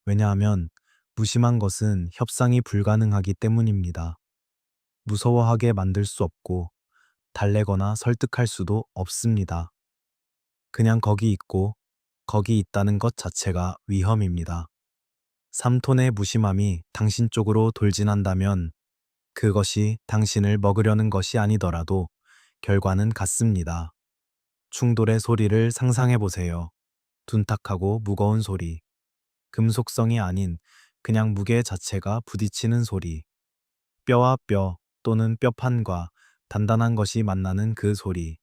왜냐하면 무심한 것은 협상이 불가능하기 때문입니다. 무서워하게 만들 수 없고 달래거나 설득할 수도 없습니다. 그냥 거기 있고 거기 있다는 것 자체가 위험입니다. 3톤의 무심함이 당신 쪽으로 돌진한다면 그것이 당신을 먹으려는 것이 아니더라도 결과는 같습니다. 충돌의 소리를 상상해 보세요. 둔탁하고 무거운 소리, 금속성이 아닌 그냥 무게 자체가 부딪히는 소리, 뼈와 뼈 또는 뼈판과 단단한 것이 만나는 그 소리,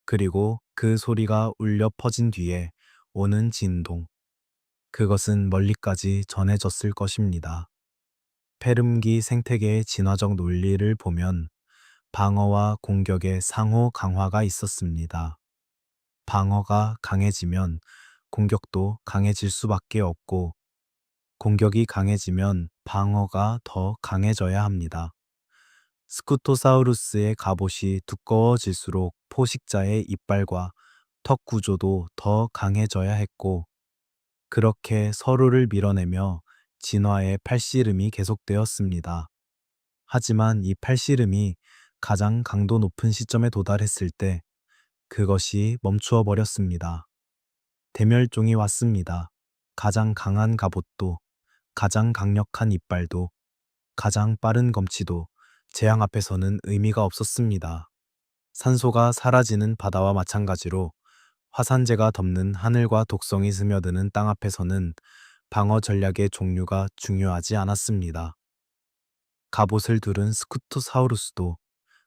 그리고 그 소리가 울려 퍼진 뒤에 오는 진동. 그것은 멀리까지 전해졌을 것입니다. 페름기 생태계의 진화적 논리를 보면 방어와 공격의 상호 강화가 있었습니다. 방어가 강해지면 공격도 강해질 수밖에 없고 공격이 강해지면 방어가 더 강해져야 합니다. 스쿠토사우루스의 갑옷이 두꺼워질수록 포식자의 이빨과 턱 구조도 더 강해져야 했고 그렇게 서로를 밀어내며 진화의 팔씨름이 계속되었습니다. 하지만 이 팔씨름이 가장 강도 높은 시점에 도달했을 때 그것이 멈추어 버렸습니다. 대멸종이 왔습니다. 가장 강한 갑옷도, 가장 강력한 이빨도, 가장 빠른 검치도 재앙 앞에서는 의미가 없었습니다. 산소가 사라지는 바다와 마찬가지로 화산재가 덮는 하늘과 독성이 스며드는 땅 앞에서는 방어 전략의 종류가 중요하지 않았습니다. 갑옷을 두른 스쿠토사우루스도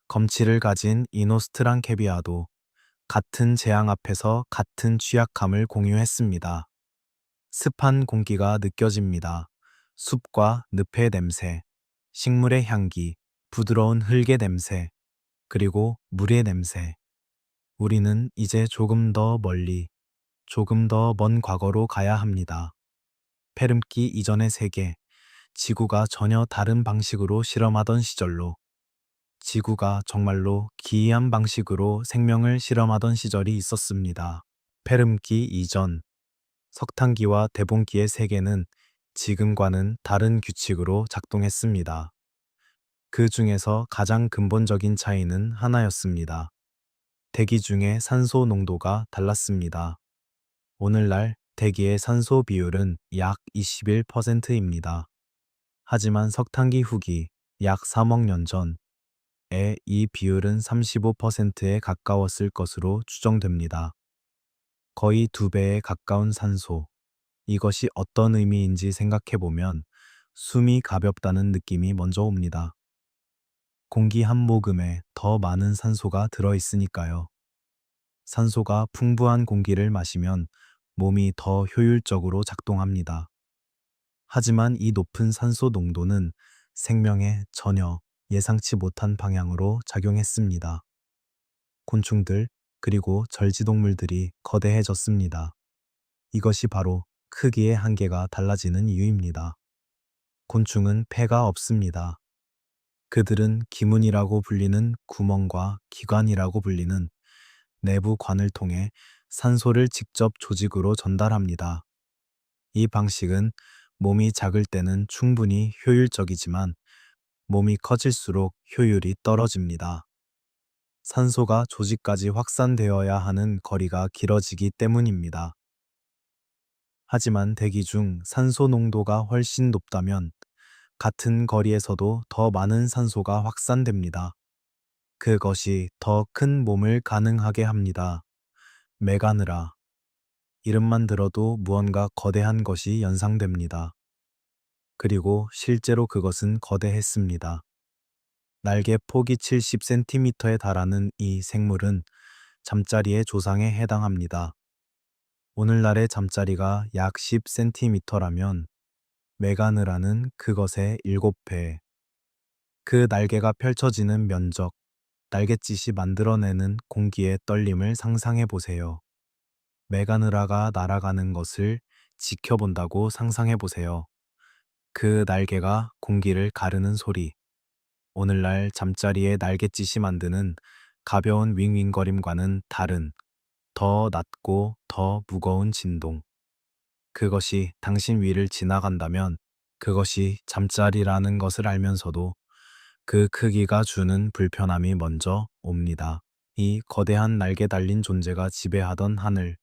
검치를 가진 이노스트랑케비아도 같은 재앙 앞에서 같은 취약함을 공유했습니다. 습한 공기가 느껴집니다. 숲과 늪의 냄새, 식물의 향기, 부드러운 흙의 냄새, 그리고 물의 냄새. 우리는 이제 조금 더 멀리, 조금 더 먼 과거로 가야 합니다. 페름기 이전의 세계, 지구가 전혀 다른 방식으로 실험하던 시절로, 지구가 정말로 기이한 방식으로 생명을 실험하던 시절이 있었습니다. 페름기 이전, 석탄기와 대봉기의 세계는 지금과는 다른 규칙으로 작동했습니다. 그 중에서 가장 근본적인 차이는 하나였습니다. 대기 중의 산소 농도가 달랐습니다. 오늘날 대기의 산소 비율은 약 21%입니다. 하지만 석탄기 후기 약 3억 년 전에 이 비율은 35%에 가까웠을 것으로 추정됩니다. 거의 2배에 가까운 산소. 이것이 어떤 의미인지 생각해보면 숨이 가볍다는 느낌이 먼저 옵니다. 공기 한 모금에 더 많은 산소가 들어있으니까요. 산소가 풍부한 공기를 마시면 몸이 더 효율적으로 작동합니다. 하지만 이 높은 산소 농도는 생명에 전혀 예상치 못한 방향으로 작용했습니다. 곤충들 그리고 절지동물들이 거대해졌습니다. 이것이 바로 크기의 한계가 달라지는 이유입니다. 곤충은 폐가 없습니다. 그들은 기문이라고 불리는 구멍과 기관이라고 불리는 내부 관을 통해 산소를 직접 조직으로 전달합니다. 이 방식은 몸이 작을 때는 충분히 효율적이지만 몸이 커질수록 효율이 떨어집니다. 산소가 조직까지 확산되어야 하는 거리가 길어지기 때문입니다. 하지만 대기 중 산소 농도가 훨씬 높다면 같은 거리에서도 더 많은 산소가 확산됩니다. 그것이 더 큰 몸을 가능하게 합니다. 메가느라. 이름만 들어도 무언가 거대한 것이 연상됩니다. 그리고 실제로 그것은 거대했습니다. 날개 폭이 70cm에 달하는 이 생물은 잠자리의 조상에 해당합니다. 오늘날의 잠자리가 약 10cm라면 메가느라는 그것의 7배. 그 날개가 펼쳐지는 면적, 날갯짓이 만들어내는 공기의 떨림을 상상해 보세요. 메가느라가 날아가는 것을 지켜본다고 상상해 보세요. 그 날개가 공기를 가르는 소리. 오늘날 잠자리의 날갯짓이 만드는 가벼운 윙윙거림과는 다른 더 낮고 더 무거운 진동. 그것이 당신 위를 지나간다면 그것이 잠자리라는 것을 알면서도 그 크기가 주는 불편함이 먼저 옵니다. 이 거대한 날개 달린 존재가 지배하던 하늘.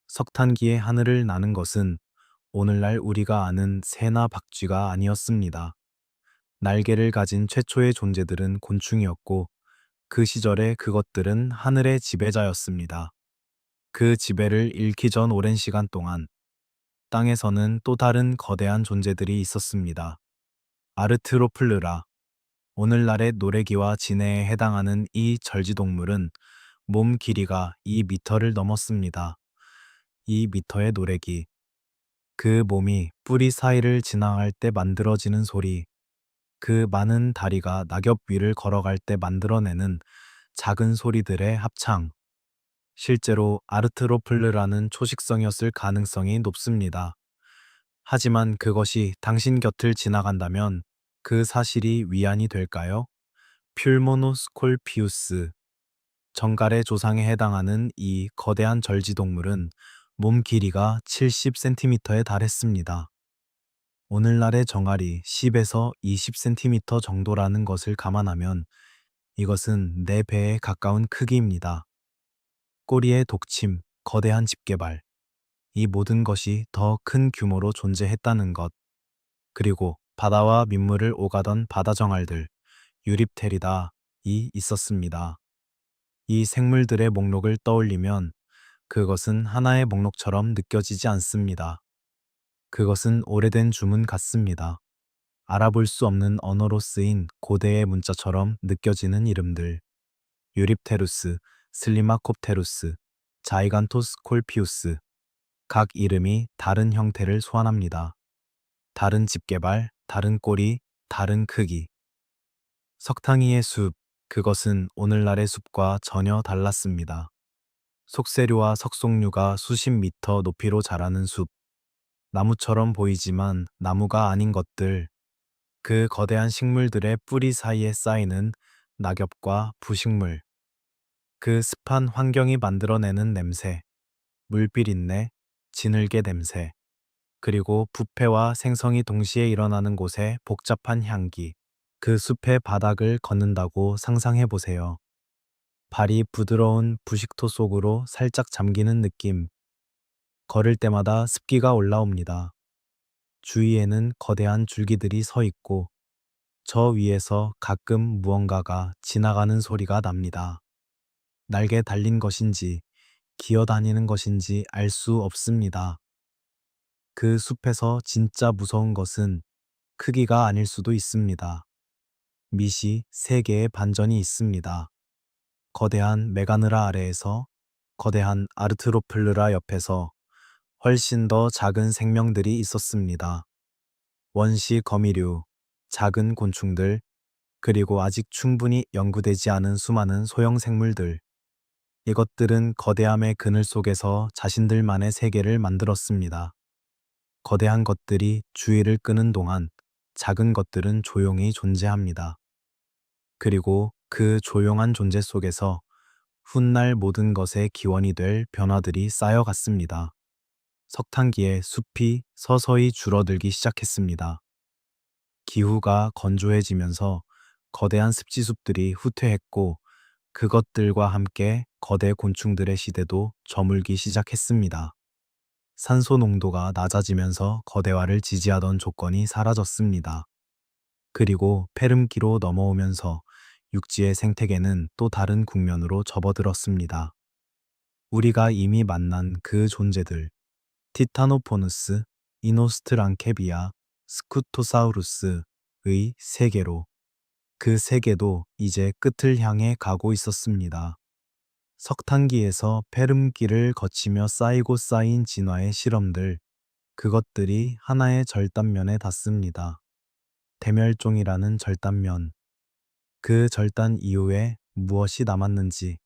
석탄기의 하늘을 나는 것은 오늘날 우리가 아는 새나 박쥐가 아니었습니다. 날개를 가진 최초의 존재들은 곤충이었고 그 시절에 그것들은 하늘의 지배자였습니다. 그 지배를 잃기 전 오랜 시간 동안 땅에서는 또 다른 거대한 존재들이 있었습니다. 아르트로플르라. 오늘날의 노래기와 진해에 해당하는 이 절지동물은 몸 길이가 2미터를 넘었습니다. 2미터의 노래기. 그 몸이 뿌리 사이를 지나갈 때 만들어지는 소리. 그 많은 다리가 낙엽 위를 걸어갈 때 만들어내는 작은 소리들의 합창. 실제로 아르트로플르라는 초식성이었을 가능성이 높습니다. 하지만 그것이 당신 곁을 지나간다면 그 사실이 위안이 될까요? 퓰모노스콜피우스, 정갈의 조상에 해당하는 이 거대한 절지동물은 몸 길이가 70cm에 달했습니다. 오늘날의 정갈이 10에서 20cm 정도라는 것을 감안하면 이것은 4배에 가까운 크기입니다. 꼬리의 독침, 거대한 집게발, 이 모든 것이 더 큰 규모로 존재했다는 것, 그리고 바다와 민물을 오가던 바다정알들, 유립테리다이 있었습니다. 이 생물들의 목록을 떠올리면 그것은 하나의 목록처럼 느껴지지 않습니다. 그것은 오래된 주문 같습니다. 알아볼 수 없는 언어로 쓰인 고대의 문자처럼 느껴지는 이름들. 유립테루스, 슬리마콥테루스, 자이간토스콜피우스. 각 이름이 다른 형태를 소환합니다. 다른 집게발, 다른 꼬리, 다른 크기. 석탕이의 숲, 그것은 오늘날의 숲과 전혀 달랐습니다. 속세류와 석송류가 수십 미터 높이로 자라는 숲. 나무처럼 보이지만 나무가 아닌 것들. 그 거대한 식물들의 뿌리 사이에 쌓이는 낙엽과 부식물. 그 습한 환경이 만들어내는 냄새. 물비린내, 진흙의 냄새. 그리고 부패와 생성이 동시에 일어나는 곳의 복잡한 향기. 그 숲의 바닥을 걷는다고 상상해 보세요. 발이 부드러운 부식토 속으로 살짝 잠기는 느낌. 걸을 때마다 습기가 올라옵니다. 주위에는 거대한 줄기들이 서 있고 저 위에서 가끔 무언가가 지나가는 소리가 납니다. 날개 달린 것인지 기어다니는 것인지 알 수 없습니다. 그 숲에서 진짜 무서운 것은 크기가 아닐 수도 있습니다. 밑이 3개의 반전이 있습니다. 거대한 메가느라 아래에서 거대한 아르트로플르라 옆에서 훨씬 더 작은 생명들이 있었습니다. 원시 거미류, 작은 곤충들, 그리고 아직 충분히 연구되지 않은 수많은 소형 생물들. 이것들은 거대함의 그늘 속에서 자신들만의 세계를 만들었습니다. 거대한 것들이 주의를 끄는 동안 작은 것들은 조용히 존재합니다. 그리고 그 조용한 존재 속에서 훗날 모든 것의 기원이 될 변화들이 쌓여갔습니다. 석탄기에 숲이 서서히 줄어들기 시작했습니다. 기후가 건조해지면서 거대한 습지숲들이 후퇴했고 그것들과 함께 거대 곤충들의 시대도 저물기 시작했습니다. 산소 농도가 낮아지면서 거대화를 지지하던 조건이 사라졌습니다. 그리고 페름기로 넘어오면서 육지의 생태계는 또 다른 국면으로 접어들었습니다. 우리가 이미 만난 그 존재들, 티타노포누스, 이노스트랑케비아, 스쿠토사우루스의 세계로 그 세계도 이제 끝을 향해 가고 있었습니다. 석탄기에서 페름기를 거치며 쌓이고 쌓인 진화의 실험들, 그것들이 하나의 절단면에 닿습니다. 대멸종이라는 절단면. 그 절단 이후에 무엇이 남았는지,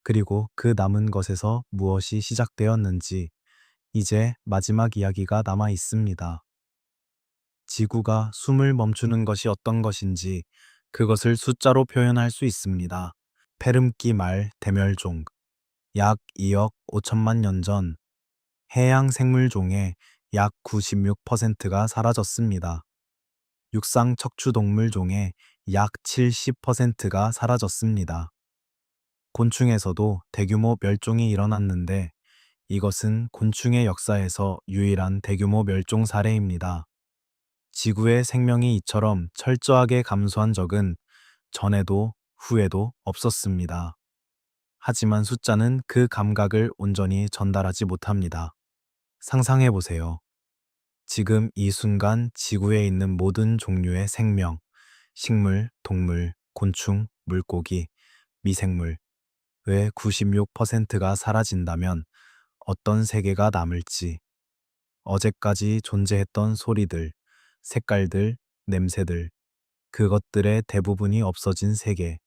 그리고 그 남은 것에서 무엇이 시작되었는지, 이제 마지막 이야기가 남아 있습니다. 지구가 숨을 멈추는 것이 어떤 것인지 그것을 숫자로 표현할 수 있습니다. 페름기 말 대멸종. 약 2억 5천만 년 전 해양 생물종의 약 96%가 사라졌습니다. 육상 척추동물 종의 약 70%가 사라졌습니다. 곤충에서도 대규모 멸종이 일어났는데 이것은 곤충의 역사에서 유일한 대규모 멸종 사례입니다. 지구의 생명이 이처럼 철저하게 감소한 적은 전에도 후에도 없었습니다. 하지만 숫자는 그 감각을 온전히 전달하지 못합니다. 상상해 보세요. 지금 이 순간 지구에 있는 모든 종류의 생명, 식물, 동물, 곤충, 물고기, 미생물, 의 96%가 사라진다면 어떤 세계가 남을지, 어제까지 존재했던 소리들, 색깔들, 냄새들, 그것들의 대부분이 없어진 세계,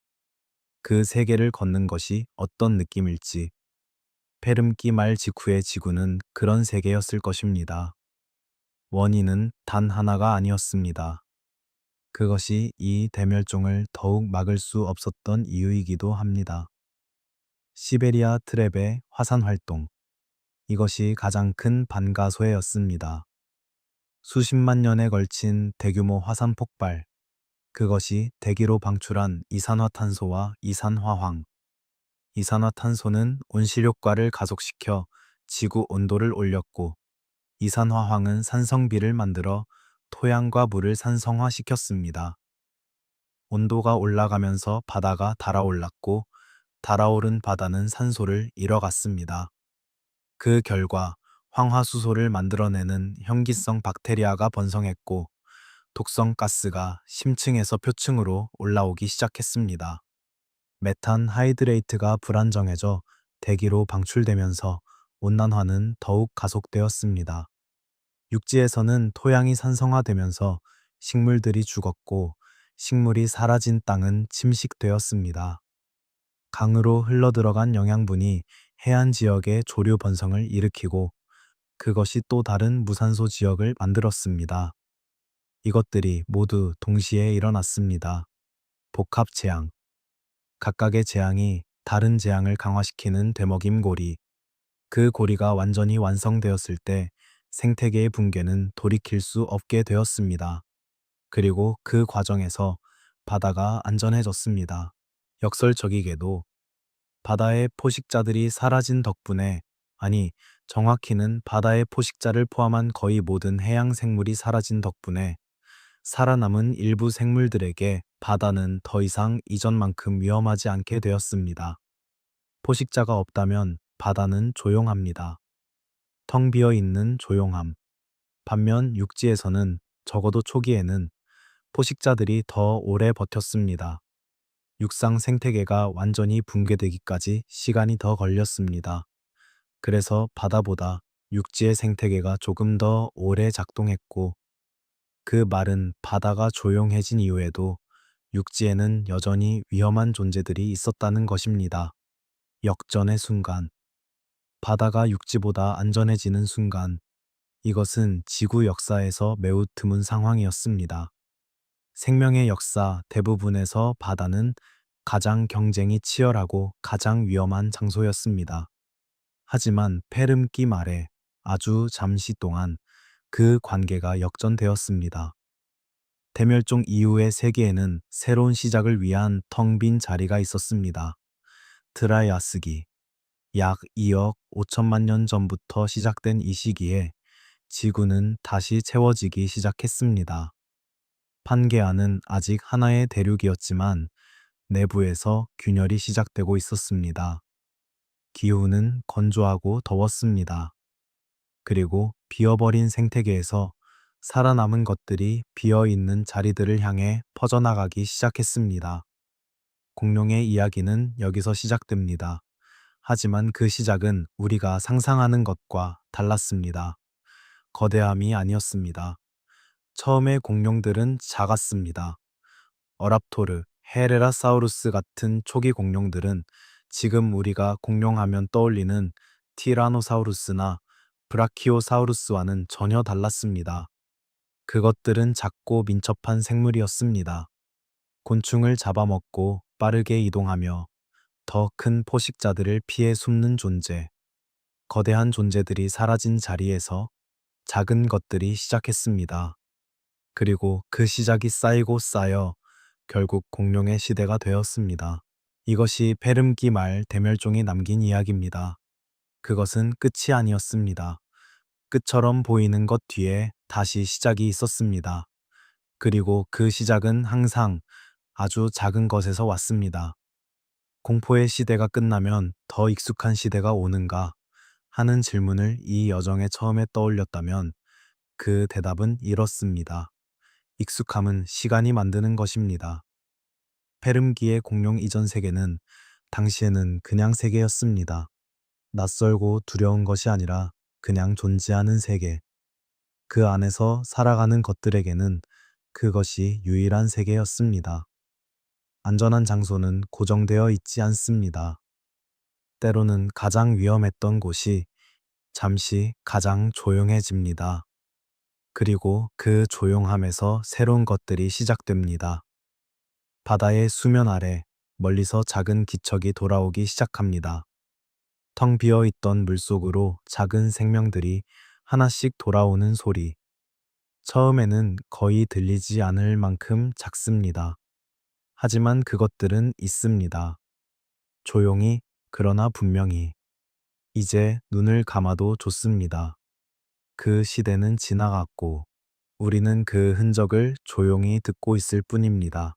그 세계를 걷는 것이 어떤 느낌일지, 페름기 말 직후의 지구는 그런 세계였을 것입니다. 원인은 단 하나가 아니었습니다. 그것이 이 대멸종을 더욱 막을 수 없었던 이유이기도 합니다. 시베리아 트랩의 화산 활동. 이것이 가장 큰 반가소해였습니다. 수십만 년에 걸친 대규모 화산 폭발. 그것이 대기로 방출한 이산화탄소와 이산화황. 이산화탄소는 온실효과를 가속시켜 지구 온도를 올렸고, 이산화황은 산성비를 만들어 토양과 물을 산성화시켰습니다. 온도가 올라가면서 바다가 달아올랐고, 달아오른 바다는 산소를 잃어갔습니다. 그 결과 황화수소를 만들어내는 형기성 박테리아가 번성했고, 독성 가스가 심층에서 표층으로 올라오기 시작했습니다. 메탄 하이드레이트가 불안정해져 대기로 방출되면서 온난화는 더욱 가속되었습니다. 육지에서는 토양이 산성화되면서 식물들이 죽었고, 식물이 사라진 땅은 침식되었습니다. 강으로 흘러들어간 영양분이 해안 지역의 조류 번성을 일으키고, 그것이 또 다른 무산소 지역을 만들었습니다. 이것들이 모두 동시에 일어났습니다. 복합 재앙. 각각의 재앙이 다른 재앙을 강화시키는 되먹임 고리. 그 고리가 완전히 완성되었을 때 생태계의 붕괴는 돌이킬 수 없게 되었습니다. 그리고 그 과정에서 바다가 안전해졌습니다. 역설적이게도 바다의 포식자들이 사라진 덕분에, 아니, 정확히는 바다의 포식자를 포함한 거의 모든 해양 생물이 사라진 덕분에 살아남은 일부 생물들에게 바다는 더 이상 이전만큼 위험하지 않게 되었습니다. 포식자가 없다면 바다는 조용합니다. 텅 비어 있는 조용함. 반면 육지에서는 적어도 초기에는 포식자들이 더 오래 버텼습니다. 육상 생태계가 완전히 붕괴되기까지 시간이 더 걸렸습니다. 그래서 바다보다 육지의 생태계가 조금 더 오래 작동했고, 그 말은 바다가 조용해진 이후에도 육지에는 여전히 위험한 존재들이 있었다는 것입니다. 역전의 순간. 바다가 육지보다 안전해지는 순간. 이것은 지구 역사에서 매우 드문 상황이었습니다. 생명의 역사 대부분에서 바다는 가장 경쟁이 치열하고 가장 위험한 장소였습니다. 하지만 페름기 말에 아주 잠시 동안 그 관계가 역전되었습니다. 대멸종 이후의 세계에는 새로운 시작을 위한 텅 빈 자리가 있었습니다. 드라이아스기. 약 2억 5천만 년 전부터 시작된 이 시기에 지구는 다시 채워지기 시작했습니다. 판게아는 아직 하나의 대륙이었지만 내부에서 균열이 시작되고 있었습니다. 기후는 건조하고 더웠습니다. 그리고 비어버린 생태계에서 살아남은 것들이 비어있는 자리들을 향해 퍼져나가기 시작했습니다. 공룡의 이야기는 여기서 시작됩니다. 하지만 그 시작은 우리가 상상하는 것과 달랐습니다. 거대함이 아니었습니다. 처음에 공룡들은 작았습니다. 어랍토르, 헤레라사우루스 같은 초기 공룡들은 지금 우리가 공룡하면 떠올리는 티라노사우루스나 브라키오사우루스와는 전혀 달랐습니다. 그것들은 작고 민첩한 생물이었습니다. 곤충을 잡아먹고 빠르게 이동하며 더 큰 포식자들을 피해 숨는 존재, 거대한 존재들이 사라진 자리에서 작은 것들이 시작했습니다. 그리고 그 시작이 쌓이고 쌓여 결국 공룡의 시대가 되었습니다. 이것이 페름기 말 대멸종이 남긴 이야기입니다. 그것은 끝이 아니었습니다. 끝처럼 보이는 것 뒤에 다시 시작이 있었습니다. 그리고 그 시작은 항상 아주 작은 것에서 왔습니다. 공포의 시대가 끝나면 더 익숙한 시대가 오는가 하는 질문을 이 여정에 처음에 떠올렸다면 그 대답은 이렇습니다. 익숙함은 시간이 만드는 것입니다. 페름기의 공룡 이전 세계는 당시에는 그냥 세계였습니다. 낯설고 두려운 것이 아니라 그냥 존재하는 세계. 그 안에서 살아가는 것들에게는 그것이 유일한 세계였습니다. 안전한 장소는 고정되어 있지 않습니다. 때로는 가장 위험했던 곳이 잠시 가장 조용해집니다. 그리고 그 조용함에서 새로운 것들이 시작됩니다. 바다의 수면 아래 멀리서 작은 기척이 돌아오기 시작합니다. 텅 비어 있던 물속으로 작은 생명들이 하나씩 돌아오는 소리. 처음에는 거의 들리지 않을 만큼 작습니다. 하지만 그것들은 있습니다. 조용히, 그러나 분명히. 이제 눈을 감아도 좋습니다. 그 시대는 지나갔고, 우리는 그 흔적을 조용히 듣고 있을 뿐입니다.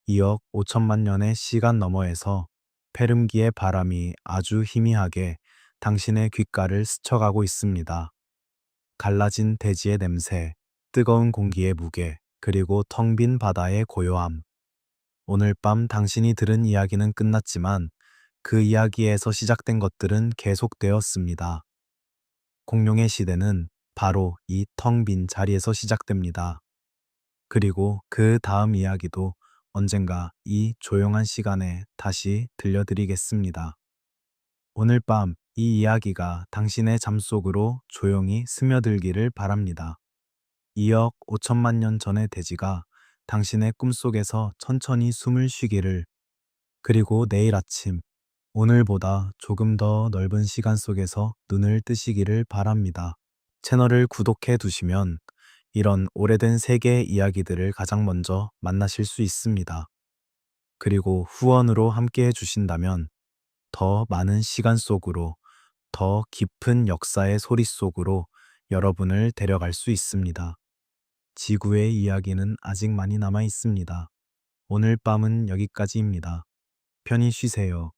2억 5천만 년의 시간 너머에서 페름기의 바람이 아주 희미하게 당신의 귓가를 스쳐가고 있습니다. 갈라진 대지의 냄새, 뜨거운 공기의 무게, 그리고 텅 빈 바다의 고요함. 오늘 밤 당신이 들은 이야기는 끝났지만 그 이야기에서 시작된 것들은 계속되었습니다. 공룡의 시대는 바로 이 텅 빈 자리에서 시작됩니다. 그리고 그 다음 이야기도 언젠가 이 조용한 시간에 다시 들려드리겠습니다. 오늘 밤 이 이야기가 당신의 잠속으로 조용히 스며들기를 바랍니다. 2억 5천만 년 전의 대지가 당신의 꿈속에서 천천히 숨을 쉬기를, 그리고 내일 아침, 오늘보다 조금 더 넓은 시간 속에서 눈을 뜨시기를 바랍니다. 채널을 구독해 두시면 이런 오래된 세계의 이야기들을 가장 먼저 만나실 수 있습니다. 그리고 후원으로 함께 해주신다면 더 많은 시간 속으로, 더 깊은 역사의 소리 속으로 여러분을 데려갈 수 있습니다. 지구의 이야기는 아직 많이 남아 있습니다. 오늘 밤은 여기까지입니다. 편히 쉬세요.